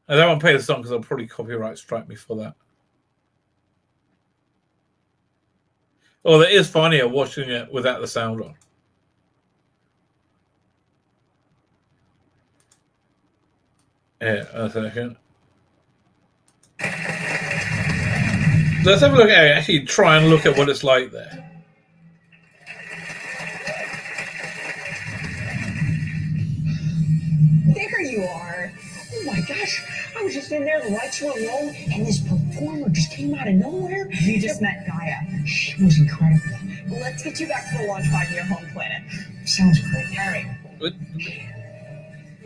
I don't want to play the song because I'll probably copyright strike me for that. Oh, that is funnier watching it without the sound on. Yeah, a second. Let's have a look at it. Actually, try and look at what it's like there. There you are. Oh my gosh. I was just in there, the lights were low, and this performer just came out of nowhere. You just met Gaia. She was incredible. Let's get you back to the launch pod in your home planet. Sounds great. All right.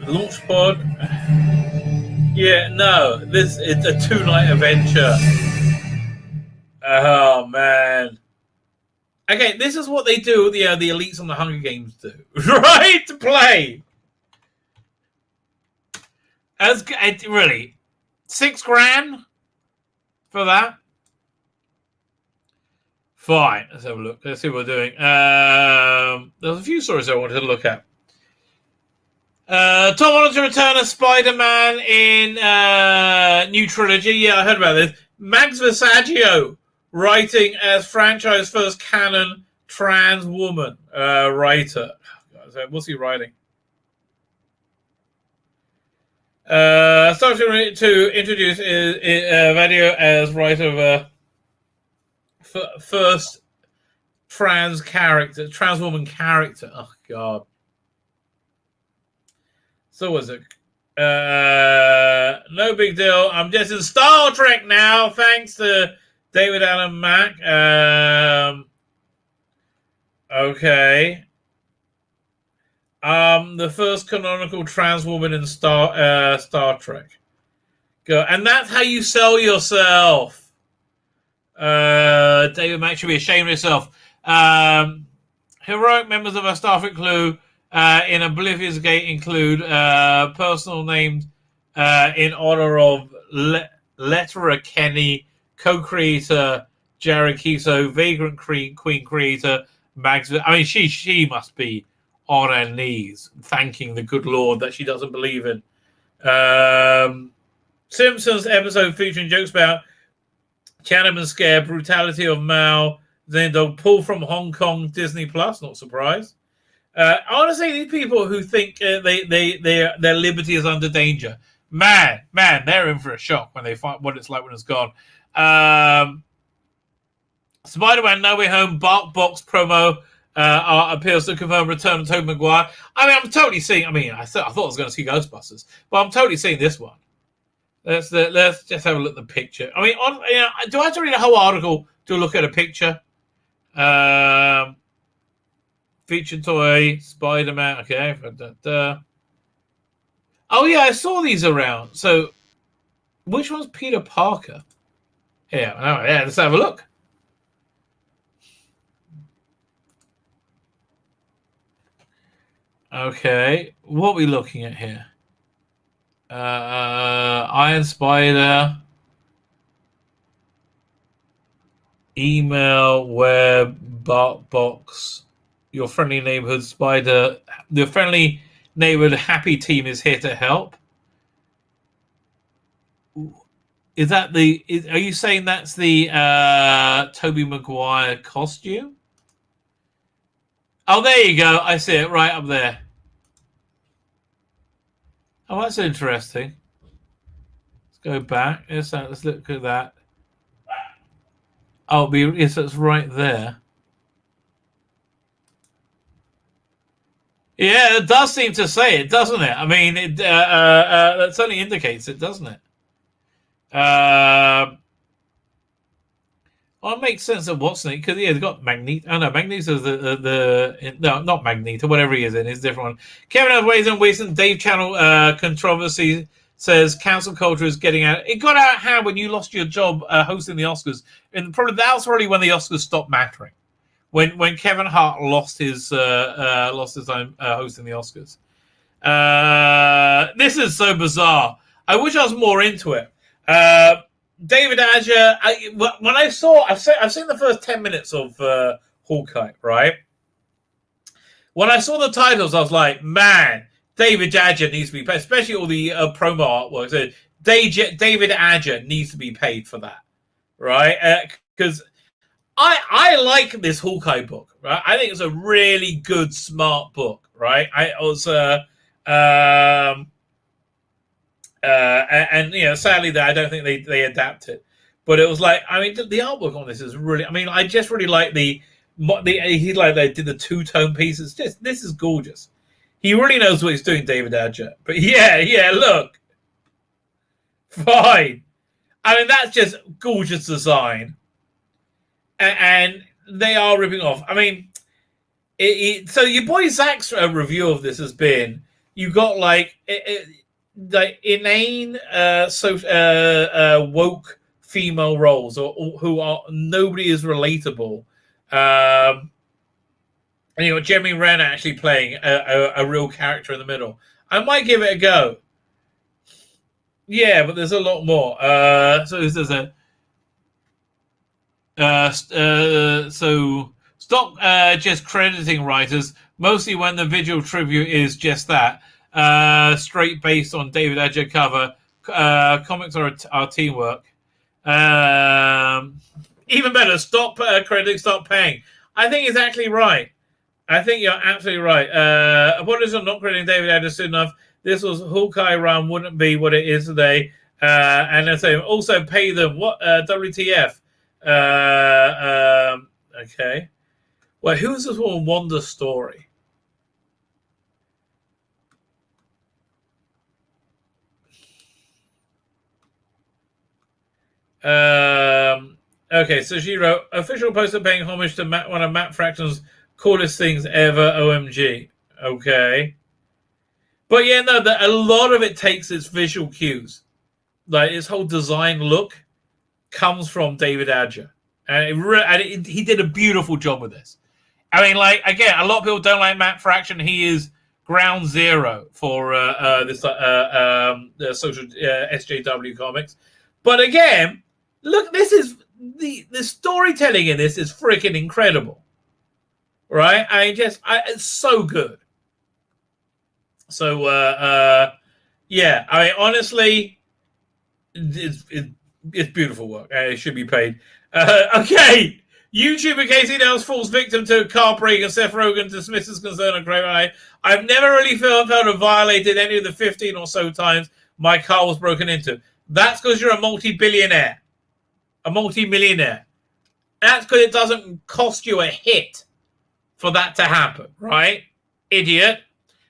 Launch pod. Yeah, no. This it's a 2-night adventure. Oh man. Okay, this is what they do. The elites on the Hunger Games do, right? To play. As really, $6,000 for that. Fine. Let's have a look. Let's see what we're doing. There's a few stories I wanted to look at. Tom Holland to return as Spider-Man in new trilogy. Yeah, I heard about this. Max Versaggio writing as franchise first canon trans woman writer. What's he writing? Starting to introduce Vadio as writer of a first trans woman character. Oh God. So was it? No big deal. I'm just in Star Trek now, thanks to David Allen Mack. Okay. The first canonical trans woman in Star Trek. Go, and that's how you sell yourself. David Mack should be ashamed of himself. Heroic members of our Starfleet crew in Oblivion's Gate include personal names in honor of Letterer Kenny, co-creator Jared Kiso, Vagrant Queen creator Max. I mean, she must be on her knees thanking the good Lord that she doesn't believe in. Simpsons episode featuring jokes about Tiananmen Scare, brutality of Mao, then they'll pull from Hong Kong, Disney Plus, not surprised. Honestly, these people who think their liberty is under danger, man, they're in for a shock when they find what it's like when it's gone. Spider-Man No Way Home box promo appears to confirm return of Tobey Maguire. I mean, I'm totally seeing. I mean, I thought I was going to see Ghostbusters, but I'm totally seeing this one. Let's just have a look at the picture. I mean, do I have to read a whole article to look at a picture? Featured toy, Spider-Man. Okay. Oh, yeah, I saw these around. So, which one's Peter Parker? Yeah, let's have a look. Okay, what are we looking at here? Iron Spider, email, web, box. Your friendly neighborhood spider. Your friendly neighborhood happy team is here to help. Is that the? Are you saying that's the Tobey Maguire costume? Oh, there you go. I see it right up there. Oh, that's interesting. Let's go back. Let's look at that. Oh, yes, that's right there. Yeah, it does seem to say it, doesn't it? I mean, that certainly indicates it, doesn't it? Well, it makes sense of what's in it because they've got Magneto. Oh no, Magneto's no, not Magneto. Whatever he is in, he's a different one. Kevin Ways and Wilson, Dave Channel controversy says cancel culture is getting out. It got out how when you lost your job hosting the Oscars, and probably that was really when the Oscars stopped mattering. When Kevin Hart lost his time hosting the Oscars. This is so bizarre. I wish I was more into it. David Aja. When I've seen the first 10 minutes of Hawkeye, right? When I saw the titles, I was like, man, David Aja needs to be paid, especially all the promo artwork. So David Aja needs to be paid for that, right? Because I like this Hawkeye book, right? I think it's a really good, smart book, right? And you know, sadly, that I don't think they adapt it. But it was like, I mean, the artwork on this is really. I mean, I just really like they did the two-tone pieces. Just this is gorgeous. He really knows what he's doing, David Aja. But yeah, look, fine. I mean, that's just gorgeous design, and they are ripping off. I mean, so your boy Zach's review of this has been you got like inane, woke female roles, or who are nobody is relatable. And you got Jeremy Renner actually playing a real character in the middle. I might give it a go. Yeah, but there's a lot more. So there's so stop just crediting writers, mostly when the visual tribute is just that. Straight based on David Aja cover. Comics are teamwork. Even better, stop crediting, stop paying. I think he's actually right. I think you're absolutely right. Apologies for not crediting David Aja soon enough. This was Hawkeye run, wouldn't be what it is today. And they're saying also pay them. What? WTF? Okay. Well, who's this one Wonder story? Okay, so she wrote official poster paying homage to one of Matt Fraction's coolest things ever. OMG. Okay, but yeah, no, a lot of it takes its visual cues, like its whole design look comes from David Aja, and he did a beautiful job with this. I mean, like again, a lot of people don't like Matt Fraction. He is ground zero for this the social SJW comics, but again. Look, this is the storytelling in this is freaking incredible, right? It's so good. So yeah, I mean, honestly, it's beautiful work. It should be paid. Okay, YouTuber Casey Downs falls victim to a car break and Seth Rogen dismisses concern on Craven. I've never really felt violated any of the 15 or so times my car was broken into. That's because you're a multi-billionaire. A multi-millionaire. That's because it doesn't cost you a hit for that to happen, right? Idiot.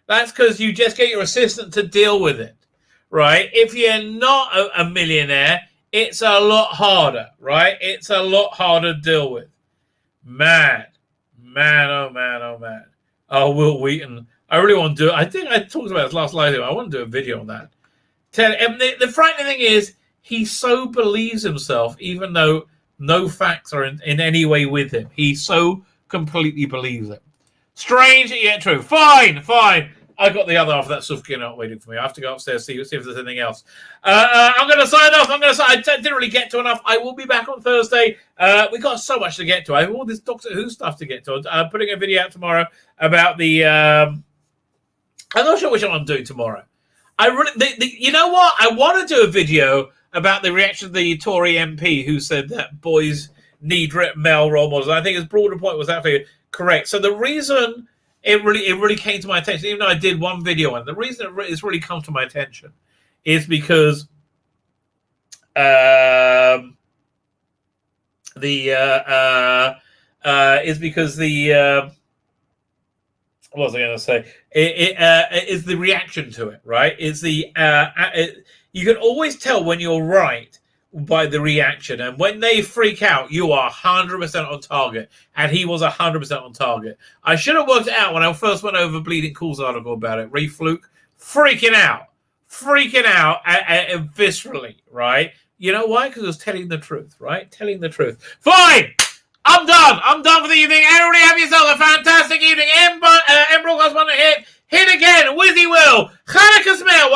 That's because you just get your assistant to deal with it, right? If you're not a millionaire, it's a lot harder, right? It's a lot harder to deal with. Man, oh man. Oh, Will Wheaton. I really want to do it. I think I talked about this last live. I want to do a video on that. The frightening thing is, he so believes himself, even though no facts are in any way with him. He so completely believes it. Strange yet true. Fine. I got the other half of that sufkin not waiting for me. I have to go upstairs see if there's anything else. I'm going to sign off. I didn't really get to enough. I will be back on Thursday. We got so much to get to. I have all this Doctor Who stuff to get to. I'm putting a video out tomorrow about the. I'm not sure which one I'm doing tomorrow. You know what? I want to do a video about the reaction of the Tory MP who said that boys need male role models. I think his broader point was actually correct. So the reason it really came to my attention, even though I did one video on it, the reason it's really come to my attention is because what was I going to say? It is the reaction to it, right? It's the you can always tell when you're right by the reaction, and when they freak out, you are 100% on target, and he was 100% on target. I should have worked it out when I first went over Bleeding Cool's article about it. Flux freaking out viscerally, right? You know why? Because it was telling the truth, right? Telling the truth. Fine. I'm done for the evening. Everybody have yourself a fantastic evening. M Broadcast want to hit again. Wizzy will. Hanukkah smell.